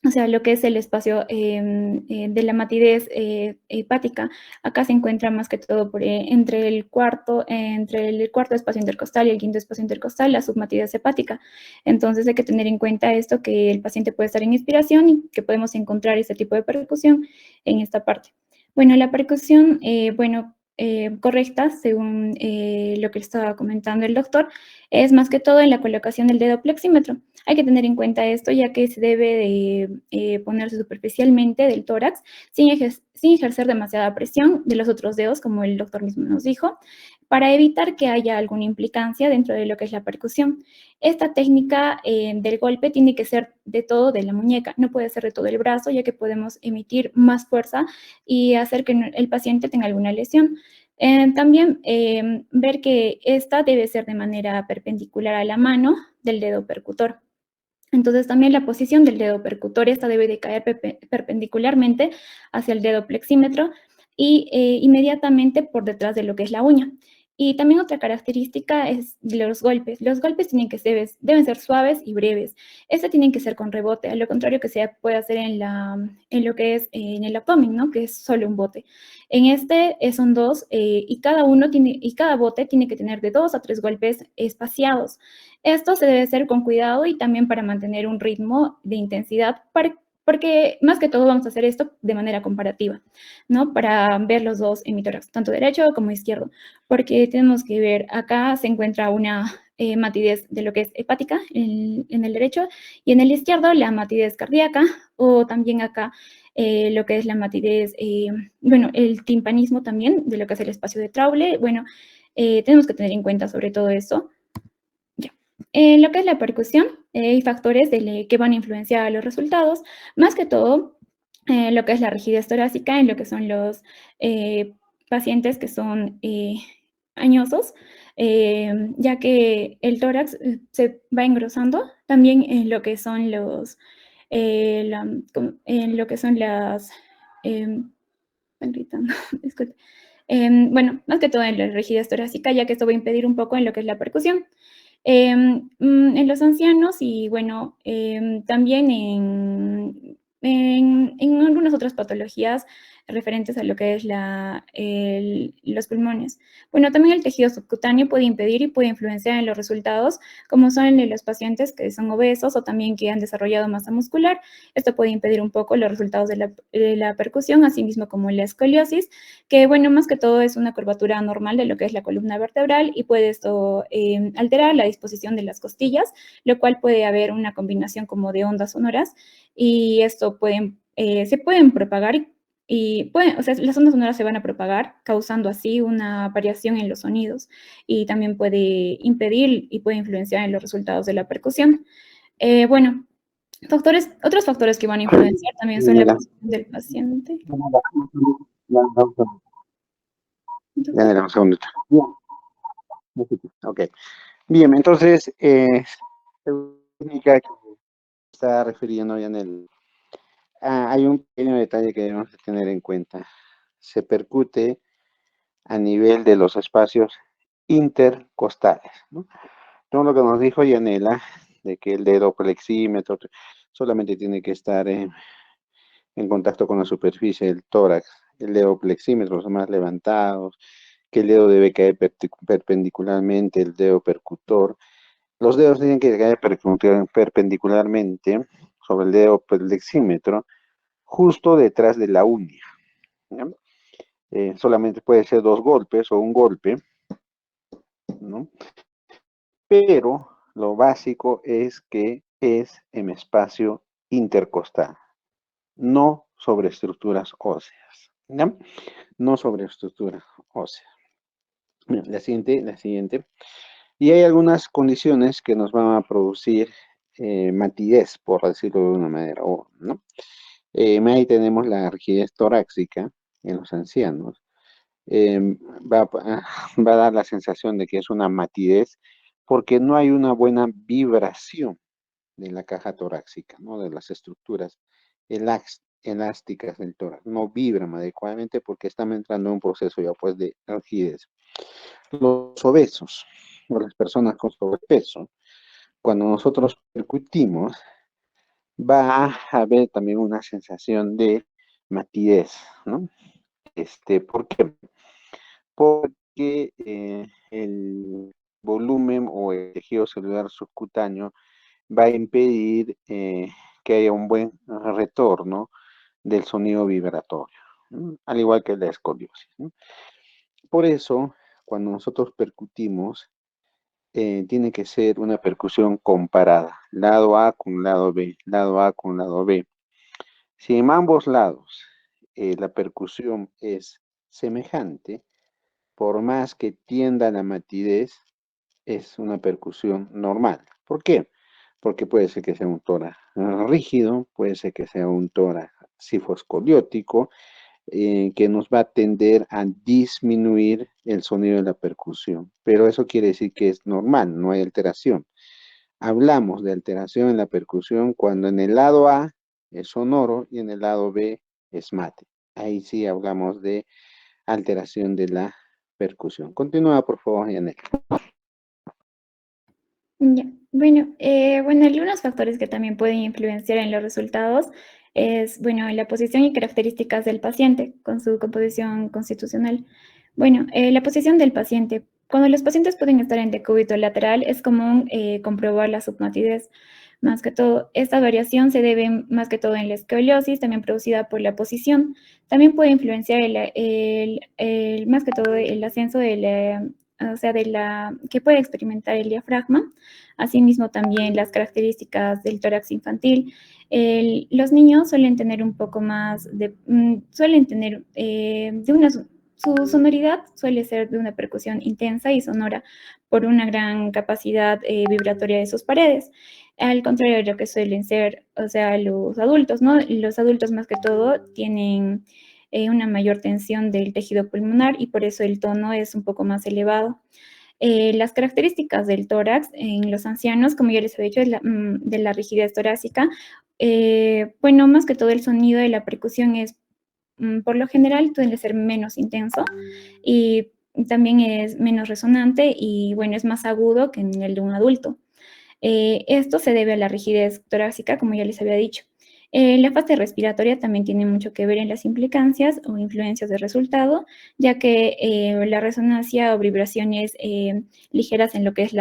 o sea, lo que es el espacio de la matidez hepática. Acá se encuentra más que todo entre el cuarto espacio intercostal y el quinto espacio intercostal, la submatidez hepática. Entonces hay que tener en cuenta esto, que el paciente puede estar en inspiración y que podemos encontrar este tipo de percusión en esta parte. Bueno, la percusión, correcta, según lo que estaba comentando el doctor, es más que todo en la colocación del dedo plexímetro. Hay que tener en cuenta esto, ya que se debe de ponerse superficialmente del tórax sin ejercer demasiada presión de los otros dedos, como el doctor mismo nos dijo, para evitar que haya alguna implicancia dentro de lo que es la percusión. Esta técnica del golpe tiene que ser de todo de la muñeca, no puede ser de todo el brazo, ya que podemos emitir más fuerza y hacer que el paciente tenga alguna lesión. También ver que esta debe ser de manera perpendicular a la mano del dedo percutor. Entonces también la posición del dedo percutor, esta debe de caer perpendicularmente hacia el dedo plexímetro y inmediatamente por detrás de lo que es la uña. Y también otra característica es los golpes. Los golpes deben ser suaves y breves. Estos tienen que ser con rebote, a lo contrario que se puede hacer en lo que es en el abdomen, ¿no? Que es solo un bote. En este son dos y cada bote tiene que tener de 2 a 3 golpes espaciados. Esto se debe hacer con cuidado y también para mantener un ritmo de intensidad, porque más que todo vamos a hacer esto de manera comparativa, ¿no? Para ver los dos emitórax, tanto derecho como izquierdo, porque tenemos que ver, acá se encuentra una matidez de lo que es hepática en el derecho y en el izquierdo la matidez cardíaca o también acá lo que es la matidez, bueno, el timpanismo también de lo que es el espacio de Traule. Bueno, tenemos que tener en cuenta sobre todo eso. En lo que es la percusión, hay factores que van a influenciar a los resultados, más que todo lo que es la rigidez torácica, en lo que son los pacientes que son añosos, ya que el tórax se va engrosando, también en lo que son en lo que son las, están gritando, disculpe. Bueno, más que todo en la rigidez torácica, ya que esto va a impedir un poco en lo que es la percusión. En los ancianos y bueno, también en algunas otras patologías referentes a lo que es los pulmones. Bueno, también el tejido subcutáneo puede impedir y puede influenciar en los resultados, como son en los pacientes que son obesos o también que han desarrollado masa muscular. Esto puede impedir un poco los resultados de la percusión, así mismo como la escoliosis, que bueno, más que todo es una curvatura normal de lo que es la columna vertebral y puede esto alterar la disposición de las costillas, lo cual puede haber una combinación como de ondas sonoras y esto se pueden propagar o sea, las ondas sonoras se van a propagar, causando así una variación en los sonidos y también puede impedir y puede influenciar en los resultados de la percusión. Bueno, otros factores que van a influenciar también son la posición del paciente. Ya, un segundito. Ok. Bien, entonces, técnica que está refiriendo ya hay un pequeño detalle que debemos de tener en cuenta. Se percute a nivel de los espacios intercostales, ¿no? Todo lo que nos dijo Yanela, de que el dedo plexímetro solamente tiene que estar en contacto con la superficie del tórax, el dedo plexímetro, los más levantados, que el dedo debe caer perpendicularmente, el dedo percutor. Los dedos tienen que caer perpendicularmente sobre el dedo flexímetro, justo detrás de la uña. ¿Ya? Solamente puede ser 2 golpes o un golpe, ¿no? Pero lo básico es que es en espacio intercostal, no sobre estructuras óseas, ¿ya? No sobre estructuras óseas. Mira, la siguiente. Y hay algunas condiciones que nos van a producir matidez, por decirlo de una manera, ¿no? Ahí tenemos la rigidez torácica en los ancianos. Va a dar la sensación de que es una matidez porque no hay una buena vibración de la caja torácica, ¿no? De las estructuras elásticas del tórax. No vibran adecuadamente porque están entrando en un proceso ya pues de rigidez. Los obesos o las personas con sobrepeso, cuando nosotros percutimos, va a haber también una sensación de matidez, ¿no? ¿Por qué? Porque el volumen o el tejido celular subcutáneo va a impedir que haya un buen retorno del sonido vibratorio, ¿no? Al igual que la escoliosis, ¿no? Por eso, cuando nosotros percutimos, tiene que ser una percusión comparada, lado A con lado B, lado A con lado B. Si en ambos lados la percusión es semejante, por más que tienda a la matidez, es una percusión normal. ¿Por qué? Porque puede ser que sea un tórax rígido, puede ser que sea un tórax sifoscoliótico, que nos va a tender a disminuir el sonido de la percusión. Pero eso quiere decir que es normal, no hay alteración. Hablamos de alteración en la percusión cuando en el lado A es sonoro y en el lado B es mate. Ahí sí hablamos de alteración de la percusión. Continúa, por favor, Janet. Ya. Bueno, algunos factores que también pueden influenciar en los resultados es, bueno, la posición y características del paciente con su composición constitucional. Bueno, la posición del paciente. Cuando los pacientes pueden estar en decúbito lateral, es común comprobar la submatidez. Más que todo, esta variación se debe más que todo en la escoliosis, también producida por la posición. También puede influenciar más que todo el ascenso de que puede experimentar el diafragma. Asimismo, también las características del tórax infantil. Los niños suelen tener un poco más suelen tener su sonoridad suele ser de una percusión intensa y sonora por una gran capacidad vibratoria de sus paredes, al contrario de lo que suelen ser, o sea, los adultos, ¿no? Los adultos más que todo tienen una mayor tensión del tejido pulmonar y por eso el tono es un poco más elevado. Las características del tórax en los ancianos, como ya les he dicho, es de la rigidez torácica. Bueno, más que todo el sonido de la percusión es, por lo general, suele ser menos intenso y también es menos resonante y, bueno, es más agudo que en el de un adulto. Esto se debe a la rigidez torácica, como ya les había dicho. La fase respiratoria también tiene mucho que ver en las implicancias o influencias del resultado, ya que la resonancia o vibraciones ligeras en lo que es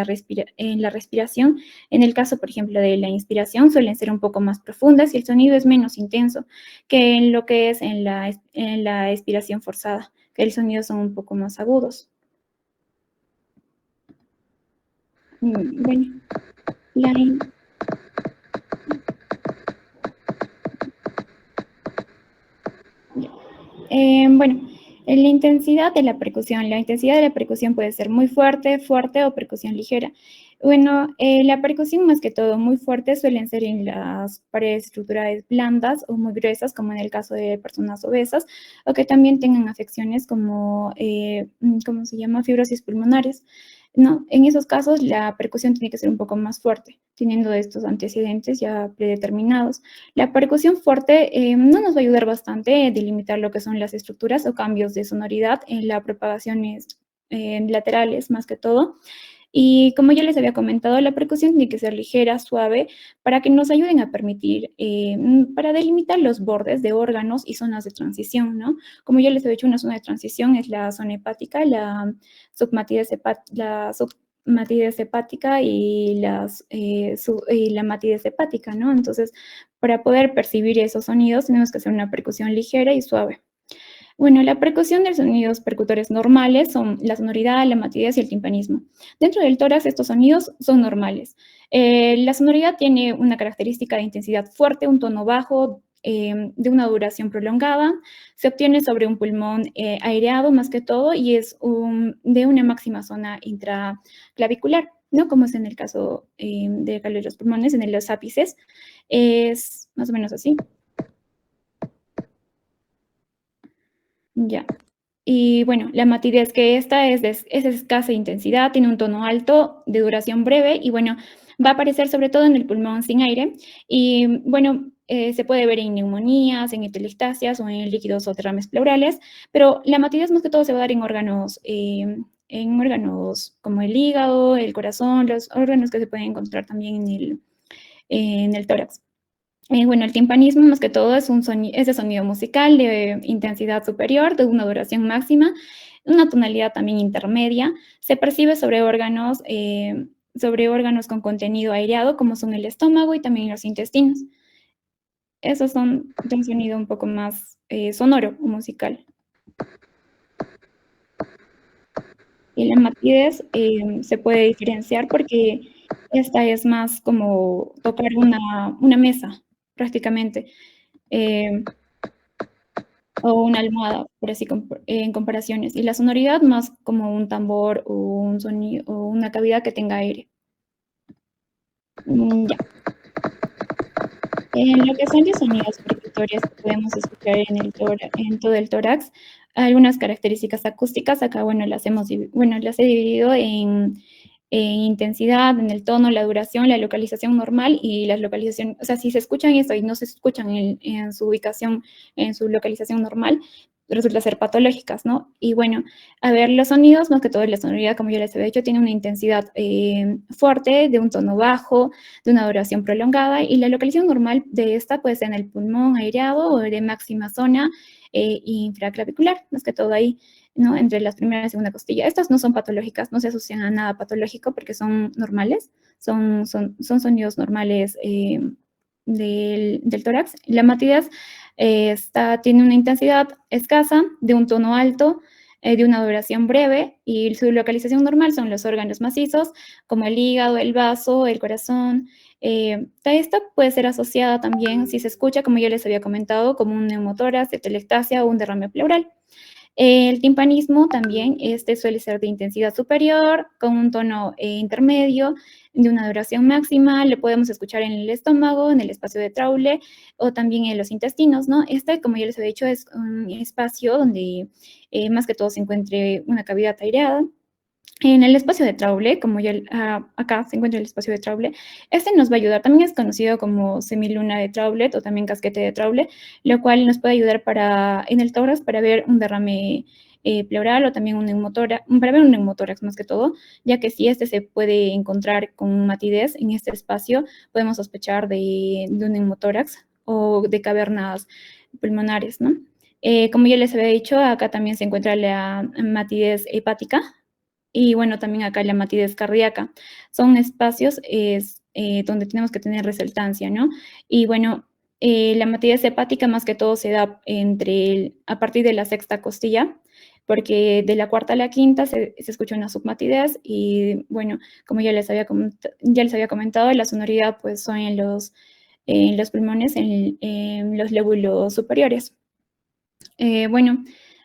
en la respiración, en el caso, por ejemplo, de la inspiración, suelen ser un poco más profundas y el sonido es menos intenso que en lo que es en la expiración forzada, que el sonido son un poco más agudos. Bueno, bueno, la intensidad de la percusión. La intensidad de la percusión puede ser muy fuerte, fuerte o percusión ligera. Bueno, la percusión más que todo muy fuerte suelen ser en las paredes estructurales blandas o muy gruesas, como en el caso de personas obesas, o que también tengan afecciones como, ¿cómo se llama? Fibrosis pulmonares. No, en esos casos la percusión tiene que ser un poco más fuerte, teniendo estos antecedentes ya predeterminados. La percusión fuerte no nos va a ayudar bastante a delimitar lo que son las estructuras o cambios de sonoridad en las propagaciones laterales más que todo. Y como ya les había comentado, la percusión tiene que ser ligera, suave, para que nos ayuden a permitir, para delimitar los bordes de órganos y zonas de transición, ¿no? Como ya les había dicho, una zona de transición es la zona hepática, la submatidez matidez hepática y la matidez hepática, ¿no? Entonces, para poder percibir esos sonidos tenemos que hacer una percusión ligera y suave. Bueno, la percusión de sonidos percutores normales son la sonoridad, la matidez y el timpanismo. Dentro del tórax, estos sonidos son normales. La sonoridad tiene una característica de intensidad fuerte, un tono bajo, de una duración prolongada. Se obtiene sobre un pulmón aireado más que todo y es de una máxima zona intraclavicular, ¿no? Como es en el caso de los pulmones, en los ápices. Es más o menos así. Ya. Y bueno, la matidez, que esta es de escasa intensidad, tiene un tono alto, de duración breve y bueno, va a aparecer sobre todo en el pulmón sin aire y bueno, se puede ver en neumonías, en atelectasias o en líquidos o derrames pleurales, pero la matidez más que todo se va a dar en órganos como el hígado, el corazón, los órganos que se pueden encontrar también en el tórax. Bueno, el timpanismo más que todo es de sonido musical de intensidad superior, de una duración máxima, una tonalidad también intermedia. Se percibe sobre órganos con contenido aireado, como son el estómago y también los intestinos. Esos son de un sonido un poco más sonoro o musical. Y la matidez se puede diferenciar porque esta es más como tocar una mesa, prácticamente, o una almohada, por así en comparaciones. Y la sonoridad más como un tambor o un sonido o una cavidad que tenga aire. Ya. En lo que son los sonidos percutorios que podemos escuchar en todo el tórax, algunas características acústicas, acá, bueno, las he dividido en intensidad, en el tono, la duración, la localización normal y las localizaciones, o sea, si se escuchan esto y no se escuchan en su ubicación, en su localización normal, resulta ser patológicas, ¿no? Y bueno, a ver, los sonidos, más que todo la sonoridad, como ya les había dicho, tiene una intensidad fuerte, de un tono bajo, de una duración prolongada, y la localización normal de esta puede ser en el pulmón aireado o de máxima zona infraclavicular, más que todo ahí, ¿no? Entre las primera y segunda costilla. Estas no son patológicas, no se asocian a nada patológico porque son normales, son sonidos normales del tórax. La matidez tiene una intensidad escasa, de un tono alto, de una duración breve, y su localización normal son los órganos macizos, como el hígado, el vaso, el corazón. Esta puede ser asociada también, si se escucha, como yo les había comentado, como un neumotórax, atelectasia o un derrame pleural. El timpanismo también, suele ser de intensidad superior, con un tono intermedio, de una duración máxima. Lo podemos escuchar en el estómago, en el espacio de Traule o también en los intestinos, ¿no? Como ya les he dicho, es un espacio donde más que todo se encuentre una cavidad aireada. En el espacio de Traule, como ya acá se encuentra el espacio de Traule, nos va a ayudar, también es conocido como semiluna de Traulet o también casquete de Traule, lo cual nos puede ayudar en el tórax para ver un derrame pleural o también para ver un neumotórax más que todo, ya que si se puede encontrar con matidez en este espacio, podemos sospechar de un neumotórax o de cavernas pulmonares, ¿no? Como ya les había dicho, acá también se encuentra la matidez hepática, y bueno, también acá la matidez cardíaca. Son espacios donde tenemos que tener resaltancia, ¿no? Y bueno, la matidez hepática más que todo se da a partir de la sexta costilla, porque de la cuarta a la quinta se escucha una submatidez y bueno, como ya les había comentado, la sonoridad pues son en los pulmones, en los lóbulos superiores. Bueno,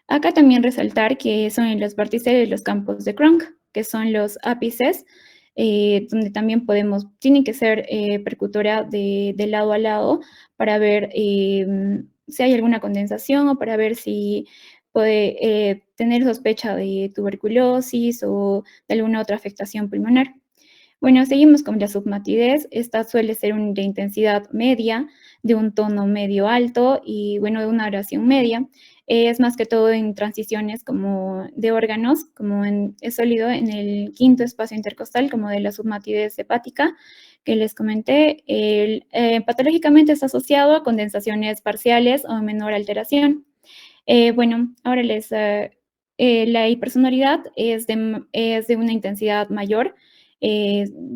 acá también resaltar que son en los vértices de los campos de Cronk, que son los ápices, donde también tienen que ser percutora de lado a lado para ver si hay alguna condensación o para ver si puede tener sospecha de tuberculosis o de alguna otra afectación pulmonar. Bueno, seguimos con la submatidez. Esta suele ser de intensidad media, de un tono medio alto y, bueno, de una duración media. Es más que todo en transiciones como de órganos, es sólido en el quinto espacio intercostal, como de la submatidez hepática, que les comenté. Patológicamente está asociado a condensaciones parciales o menor alteración. Bueno, ahora les la hipersonoridad es de una intensidad mayor,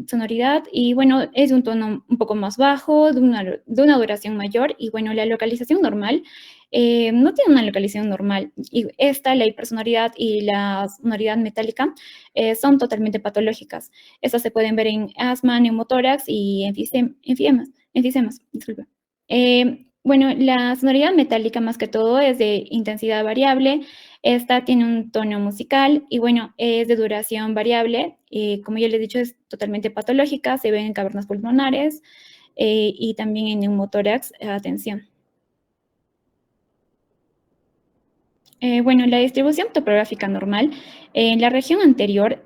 sonoridad, y bueno, es de un tono un poco más bajo, de una duración mayor, y bueno, la localización normal no tiene una localización normal, y la hipersonoridad y la sonoridad metálica son totalmente patológicas. Estas se pueden ver en asma, neumotórax y enfisemas, disculpe. Bueno, la sonoridad metálica más que todo es de intensidad variable. Esta tiene un tono musical y bueno, es de duración variable. Como ya les he dicho, es totalmente patológica. Se ve en cavernas pulmonares y también en neumotórax. Atención. Bueno, la distribución topográfica normal en la región anterior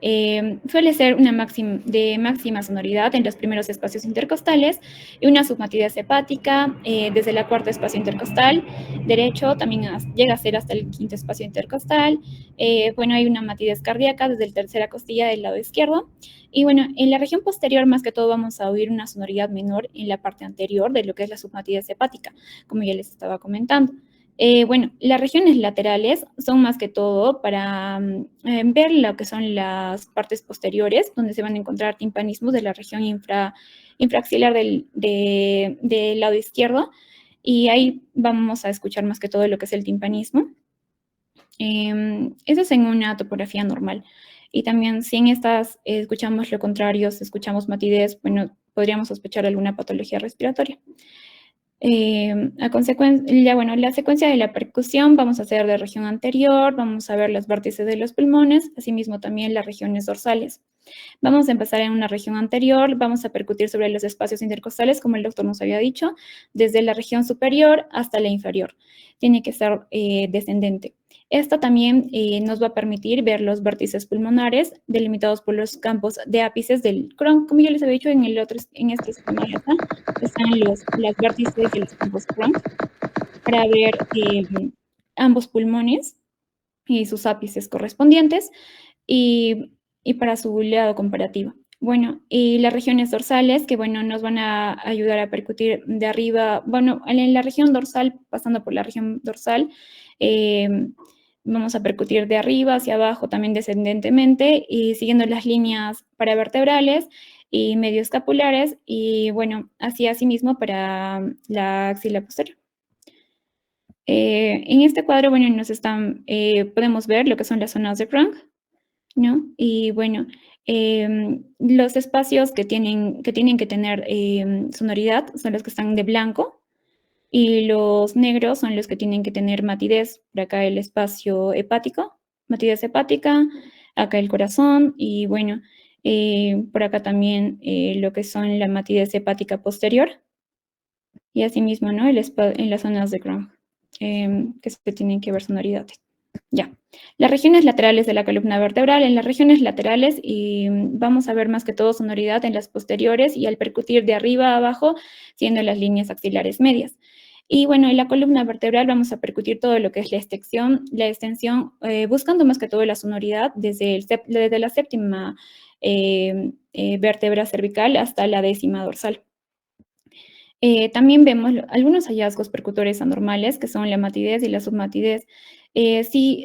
suele ser de máxima sonoridad en los primeros espacios intercostales y una submatidez hepática desde el cuarto espacio intercostal derecho, también llega a ser hasta el quinto espacio intercostal. Bueno, hay una matidez cardíaca desde la tercera costilla del lado izquierdo. Y bueno, en la región posterior más que todo vamos a oír una sonoridad menor en la parte anterior de lo que es la submatidez hepática, como ya les estaba comentando. Bueno, las regiones laterales son más que todo para ver lo que son las partes posteriores, donde se van a encontrar timpanismos de la región infraaxilar del lado izquierdo, y ahí vamos a escuchar más que todo lo que es el timpanismo. Eso es en una topografía normal. Y también si en estas escuchamos lo contrario, si escuchamos matidez, bueno, podríamos sospechar alguna patología respiratoria. La secuencia de la percusión vamos a hacer de región anterior, vamos a ver los vértices de los pulmones, asimismo también las regiones dorsales. Vamos a empezar en una región anterior, vamos a percutir sobre los espacios intercostales, como el doctor nos había dicho, desde la región superior hasta la inferior. Tiene que ser descendente. Esta también nos va a permitir ver los vértices pulmonares delimitados por los campos de ápices del Crohn. Como ya les había dicho en este esquema, están los vértices de los campos Crohn para ver ambos pulmones y sus ápices correspondientes y para su lado comparativo. Bueno, y las regiones dorsales, que bueno, nos van a ayudar a percutir de arriba, bueno, en la región dorsal, pasando por la región dorsal, vamos a percutir de arriba hacia abajo, también descendentemente, y siguiendo las líneas paravertebrales y medioescapulares, y bueno, así asimismo para la axila posterior. En este cuadro, bueno, podemos ver lo que son las zonas de Crohn, ¿no? Y bueno, los espacios que tienen que tener sonoridad son los que están de blanco, y los negros son los que tienen que tener matidez. Por acá el espacio hepático, matidez hepática, acá el corazón, y bueno, por acá también lo que son la matidez hepática posterior, y asimismo, ¿no? En las zonas de Crohn, que se tienen que ver sonoridad. Ya. Las regiones laterales de la columna vertebral. En las regiones laterales vamos a ver más que todo sonoridad en las posteriores y al percutir de arriba a abajo, siendo las líneas axilares medias. Y bueno, en la columna vertebral vamos a percutir todo lo que es la extensión, buscando más que todo la sonoridad desde la séptima vértebra cervical hasta la 10ª dorsal. También vemos algunos hallazgos percutores anormales, que son la matidez y la submatidez. Si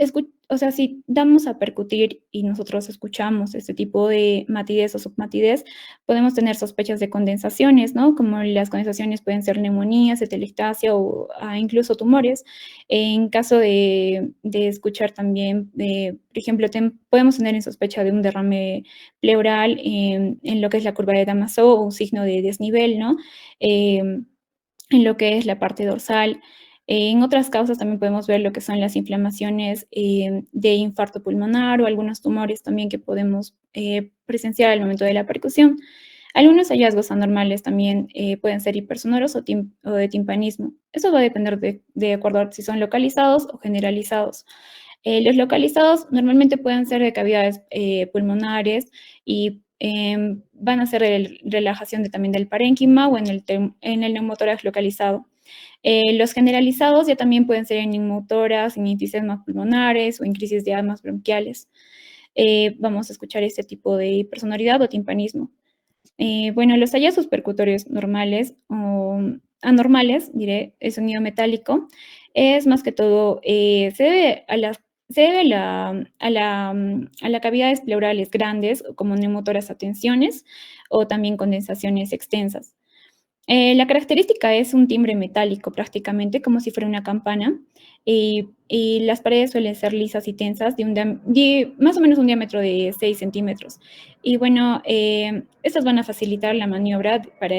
damos a percutir y nosotros escuchamos este tipo de matidez o submatidez, podemos tener sospechas de condensaciones, ¿no? Como las condensaciones pueden ser neumonías, atelectasia o incluso tumores. En caso de escuchar también, por ejemplo, podemos tener en sospecha de un derrame pleural en lo que es la curva de Damasio o un signo de desnivel, ¿no? En lo que es la parte dorsal. En otras causas también podemos ver lo que son las inflamaciones de infarto pulmonar o algunos tumores también que podemos presenciar al momento de la percusión. Algunos hallazgos anormales también pueden ser hipersonoros o de timpanismo. Eso va a depender de acuerdo a si son localizados o generalizados. Los localizados normalmente pueden ser de cavidades pulmonares y van a ser relajación también del parénquima o en el neumotórax localizado. Los generalizados ya también pueden ser en neumotórax, en enfisemas pulmonares o en crisis de asmas bronquiales. Vamos a escuchar este tipo de hipersonoridad o timpanismo. Bueno, los hallazgos percutorios normales o anormales, diré, el sonido metálico, es más que todo, se se debe a las cavidades pleurales grandes, como neumotórax tensiones o también condensaciones extensas. La característica es un timbre metálico prácticamente, como si fuera una campana, y las paredes suelen ser lisas y tensas, de más o menos un diámetro de 6 centímetros. Y bueno, estas van a facilitar la maniobra para,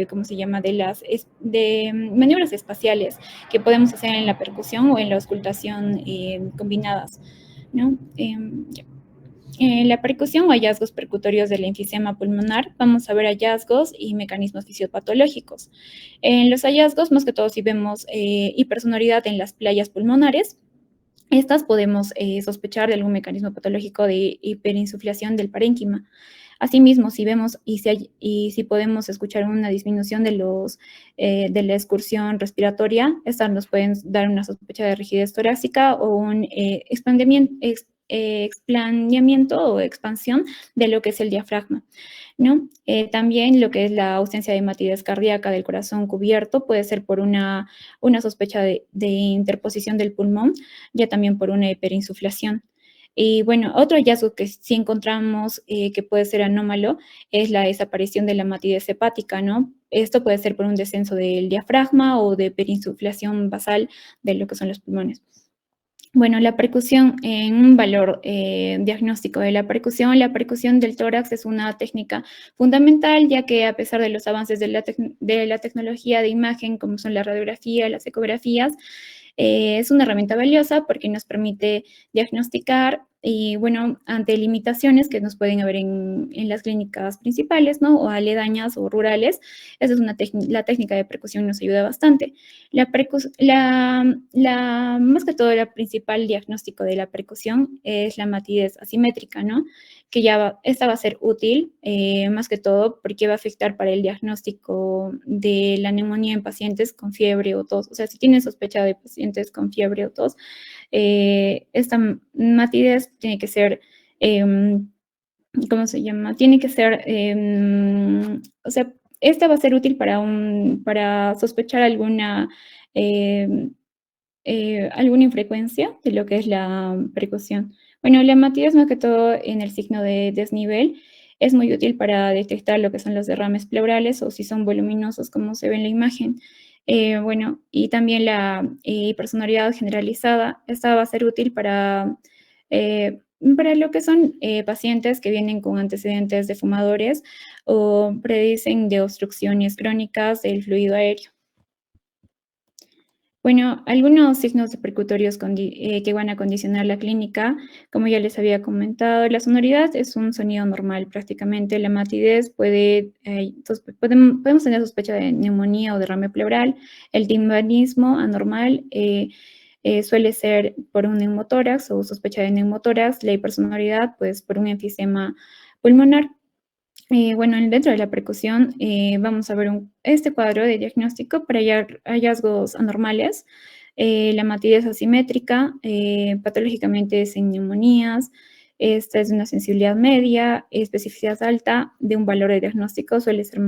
¿cómo se llama?, de maniobras espaciales que podemos hacer en la percusión o en la auscultación combinadas, ¿no? Ya. En la percusión o hallazgos percutorios del enfisema pulmonar, vamos a ver hallazgos y mecanismos fisiopatológicos. En los hallazgos, más que todo, si vemos hipersonoridad en las playas pulmonares, estas podemos sospechar de algún mecanismo patológico de hiperinsuflación del parénquima. Asimismo, si vemos y si podemos escuchar una disminución de la excursión respiratoria, estas nos pueden dar una sospecha de rigidez torácica o un explanamiento o expansión de lo que es el diafragma, ¿no? También lo que es la ausencia de hematidez cardíaca del corazón cubierto puede ser por una sospecha de interposición del pulmón, ya también por una hiperinsuflación. Y bueno, otro hallazgo que sí encontramos que puede ser anómalo es la desaparición de la hematidez hepática, ¿no? Esto puede ser por un descenso del diafragma o de hiperinsuflación basal de lo que son los pulmones. Bueno, la percusión, en un valor diagnóstico de la percusión del tórax es una técnica fundamental, ya que a pesar de los avances de la tecnología de imagen, como son la radiografía, las ecografías, es una herramienta valiosa porque nos permite diagnosticar y, bueno, ante limitaciones que nos pueden haber en las clínicas principales, ¿no? O aledañas o rurales, esa es la técnica de percusión nos ayuda bastante. Más que todo, el principal diagnóstico de la percusión es la matidez asimétrica, ¿no? Que esta va a ser útil, más que todo, porque va a afectar para el diagnóstico de la neumonía en pacientes con fiebre o tos. O sea, si tienen sospecha de pacientes con fiebre o tos, esta matidez tiene que ser, ¿cómo se llama? Tiene que ser, o sea, esta va a ser útil para sospechar alguna infrecuencia de lo que es la percusión. Bueno, la hematidez, más que todo en el signo de desnivel, es muy útil para detectar lo que son los derrames pleurales o si son voluminosos, como se ve en la imagen. Bueno, y también la hipersonalidad generalizada, esta va a ser útil para lo que son pacientes que vienen con antecedentes de fumadores o predicen de obstrucciones crónicas del fluido aéreo. Bueno, algunos signos percutorios que van a condicionar la clínica, como ya les había comentado, la sonoridad es un sonido normal prácticamente, la matidez podemos tener sospecha de neumonía o derrame pleural, el timbanismo anormal suele ser por un neumotórax o sospecha de neumotórax, la hipersonoridad pues por un enfisema pulmonar. Bueno, dentro de la percusión vamos a ver este cuadro de diagnóstico para hallazgos anormales. La matidez asimétrica, patológicamente es en neumonías. Esta es de una sensibilidad media, especificidad alta, de un valor de diagnóstico suele ser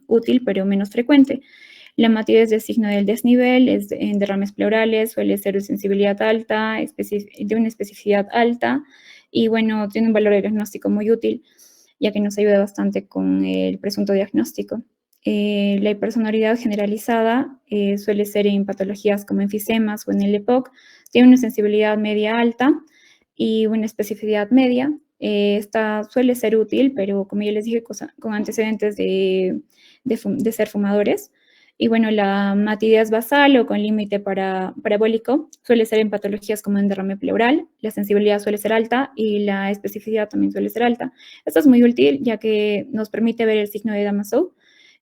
útil, pero menos frecuente. La matidez de signo del desnivel es en derrames pleurales, suele ser de sensibilidad alta, de una especificidad alta, y bueno, tiene un valor de diagnóstico muy útil, ya que nos ayuda bastante con el presunto diagnóstico. La hipersonoridad generalizada suele ser en patologías como enfisemas o en el EPOC, tiene una sensibilidad media alta y una especificidad media. Esta suele ser útil, pero como ya les dije, con antecedentes de ser fumadores. Y bueno, la matidez basal o con límite parabólico suele ser en patologías como en derrame pleural, la sensibilidad suele ser alta y la especificidad también suele ser alta. Esto es muy útil ya que nos permite ver el signo de Damascene,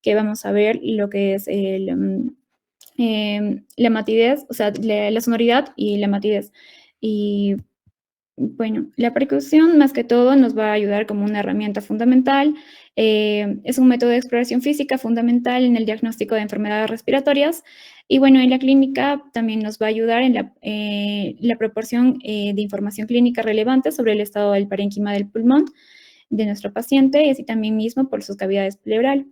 que vamos a ver lo que es la matidez, o sea, la sonoridad y la matidez. Y bueno, la percusión más que todo nos va a ayudar como una herramienta fundamental. Es un método de exploración física fundamental en el diagnóstico de enfermedades respiratorias. Y bueno, en la clínica también nos va a ayudar en la proporción de información clínica relevante sobre el estado del parénquima del pulmón de nuestro paciente y así también mismo por sus cavidades pleural.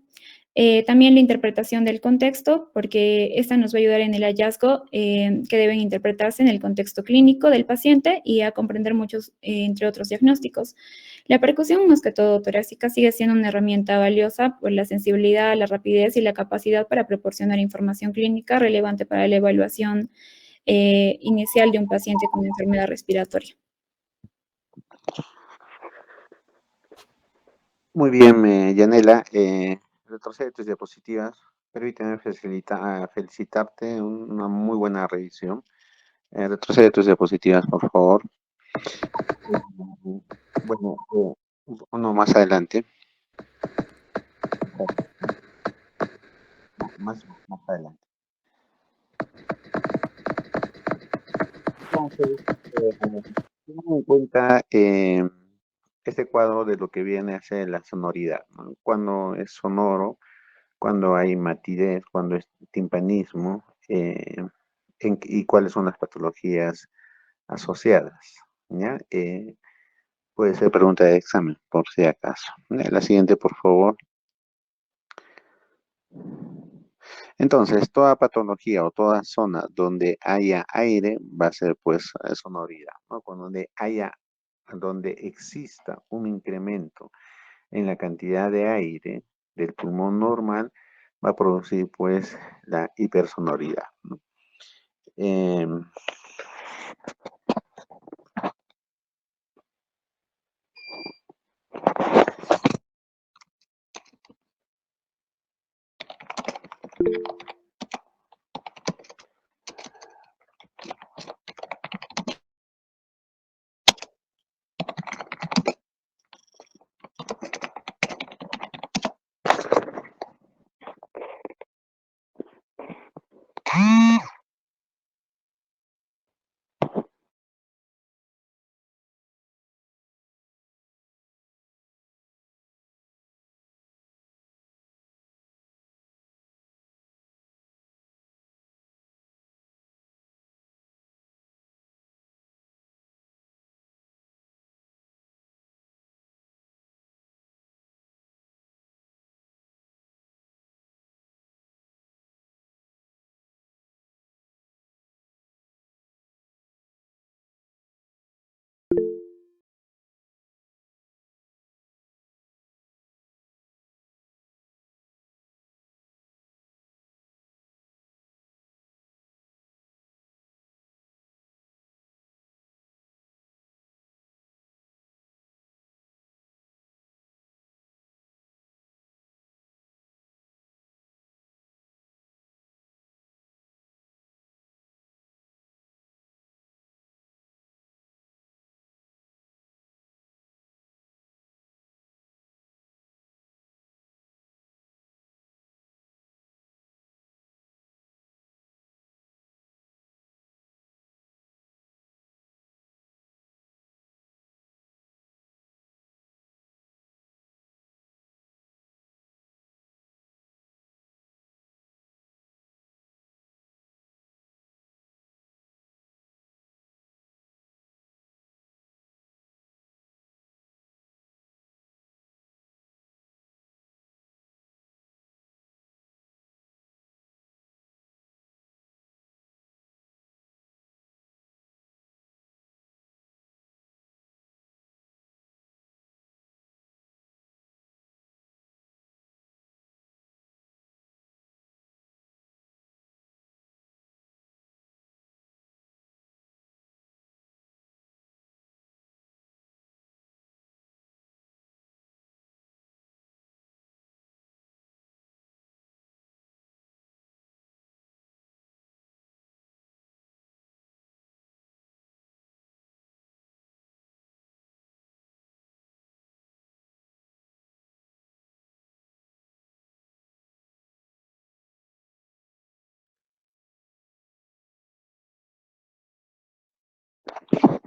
También la interpretación del contexto, porque esta nos va a ayudar en el hallazgo que deben interpretarse en el contexto clínico del paciente y a comprender muchos, entre otros diagnósticos. La percusión, más que todo torácica, sigue siendo una herramienta valiosa por la sensibilidad, la rapidez y la capacidad para proporcionar información clínica relevante para la evaluación inicial de un paciente con enfermedad respiratoria. Muy bien, Yanela. Retrocede tus diapositivas. Permíteme felicitarte, una muy buena revisión. Retrocede tus diapositivas, por favor. Bueno, uno más adelante. Más adelante. Entonces, teniendo en cuenta este cuadro de lo que viene a ser la sonoridad, ¿no? Cuando es sonoro, cuando hay matidez, cuando es timpanismo, y cuáles son las patologías asociadas, ¿ya? Puede ser pregunta de examen, por si acaso. La siguiente, por favor. Entonces, toda patología o toda zona donde haya aire va a ser, pues, sonoridad, ¿no? Donde exista un incremento en la cantidad de aire del pulmón normal, va a producir, pues, la hipersonoridad, ¿no? Em,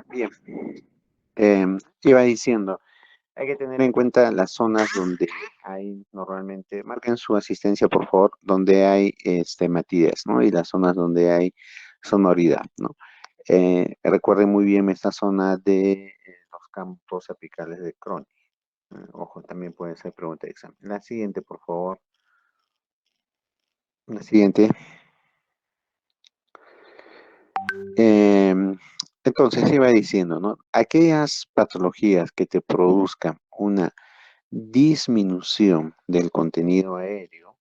Bien, iba diciendo, hay que tener en cuenta las zonas donde hay normalmente, marquen su asistencia por favor, donde hay matidez, ¿no? Y las zonas donde hay sonoridad, ¿no? Recuerden muy bien esta zona de los campos apicales de Crohn. Ojo, también puede ser pregunta de examen. La siguiente, por favor. La siguiente. Entonces iba diciendo, ¿no? Aquellas patologías que te produzcan una disminución del contenido aéreo,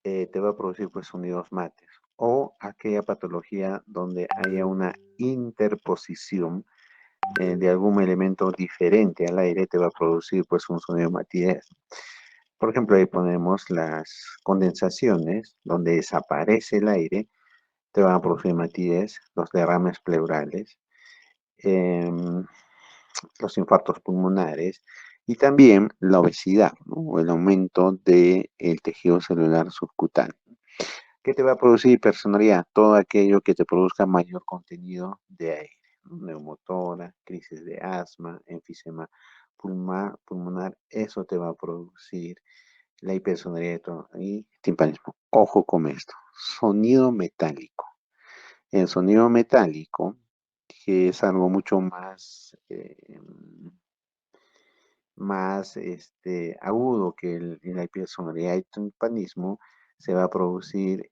te va a producir pues sonidos mates. O aquella patología donde haya una interposición de algún elemento diferente al aire, te va a producir pues un sonido matidez. Por ejemplo, ahí ponemos las condensaciones, donde desaparece el aire, te van a producir matidez, los derrames pleurales, em, los infartos pulmonares y también la obesidad, ¿no? O el aumento del tejido celular subcutáneo. ¿Qué te va a producir personalidad? Todo aquello que te produzca mayor contenido de aire, ¿no? Neumotora, crisis de asma, enfisema pulmonar, eso te va a producir la hipersonoridad y timpanismo. Ojo con esto, sonido metálico. El sonido metálico, que es algo mucho más, agudo que la hipersonoridad y timpanismo, se va a producir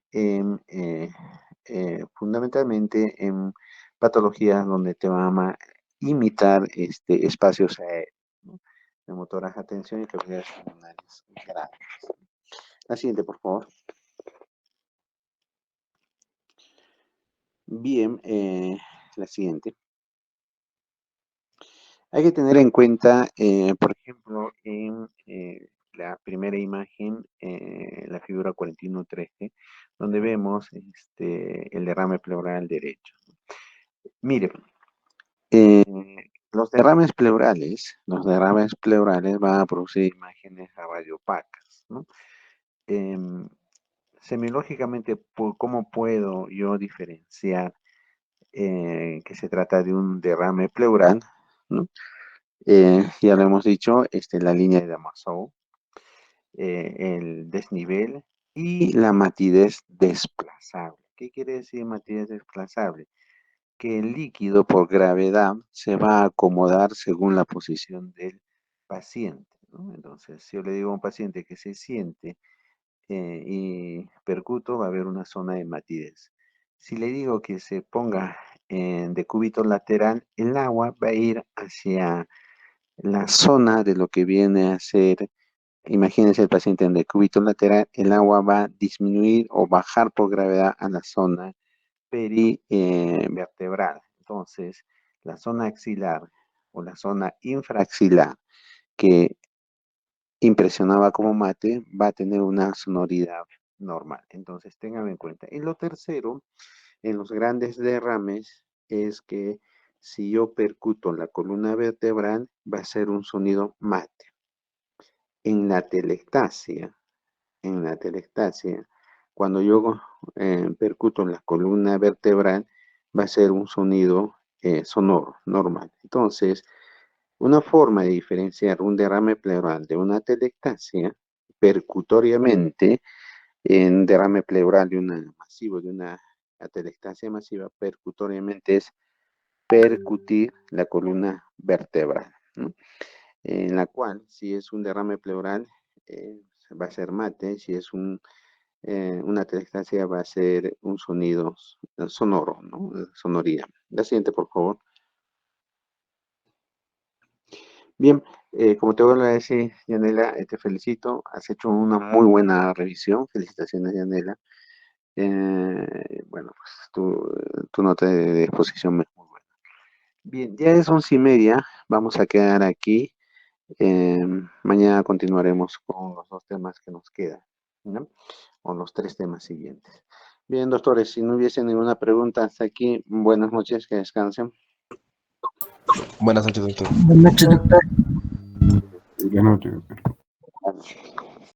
fundamentalmente en patologías donde te van a imitar espacios aéreos, ¿no? De motoras, atención y capacidades pulmonares graves. La siguiente, por favor. Bien, la siguiente. Hay que tener en cuenta, por ejemplo, en la primera imagen, la figura 4113, donde vemos el derrame pleural derecho. Mire, los derrames pleurales van a producir imágenes radiopacas, ¿no? Semiológicamente, ¿cómo puedo yo diferenciar que se trata de un derrame pleural, ¿no? Ya lo hemos dicho, la línea de Damasceno, el desnivel y la matidez desplazable. ¿Qué quiere decir matidez desplazable? Que el líquido por gravedad se va a acomodar según la posición del paciente, ¿no? Entonces, si yo le digo a un paciente que se siente y percuto, va a haber una zona de matidez. Si le digo que se ponga en decúbito lateral, el agua va a ir hacia la zona de lo que viene a ser, imagínense el paciente en decúbito lateral, el agua va a disminuir o bajar por gravedad a la zona perivertebral. Entonces, la zona axilar o la zona infraaxilar que impresionaba como mate va a tener una sonoridad normal. Entonces, tengan en cuenta. Y lo tercero, en los grandes derrames, es que si yo percuto la columna vertebral, va a ser un sonido mate. En la telectasia, cuando yo percuto la columna vertebral, va a ser un sonido sonoro, normal. Entonces, una forma de diferenciar un derrame pleural de una telectasia percutoriamente, en derrame pleural de una masivo, de una atelectasia masiva, percutoriamente es percutir la columna vertebral, ¿no? En la cual, si es un derrame pleural, va a ser mate, si es una atelectasia va a ser un sonido sonoro, ¿no? Sonoría. La siguiente, por favor. Bien, como te vuelvo a decir, Yanela, te felicito, has hecho una muy buena revisión, felicitaciones, Yanela. Bueno, pues tu nota de exposición es muy buena. Bien, ya es 11:30, vamos a quedar aquí. Mañana continuaremos con los 2 temas que nos quedan, ¿no? O los 3 temas siguientes. Bien, doctores, si no hubiese ninguna pregunta hasta aquí, buenas noches, que descansen. Buenas noches, doctor. Buenas noches, doctor. Buenas noches, doctor.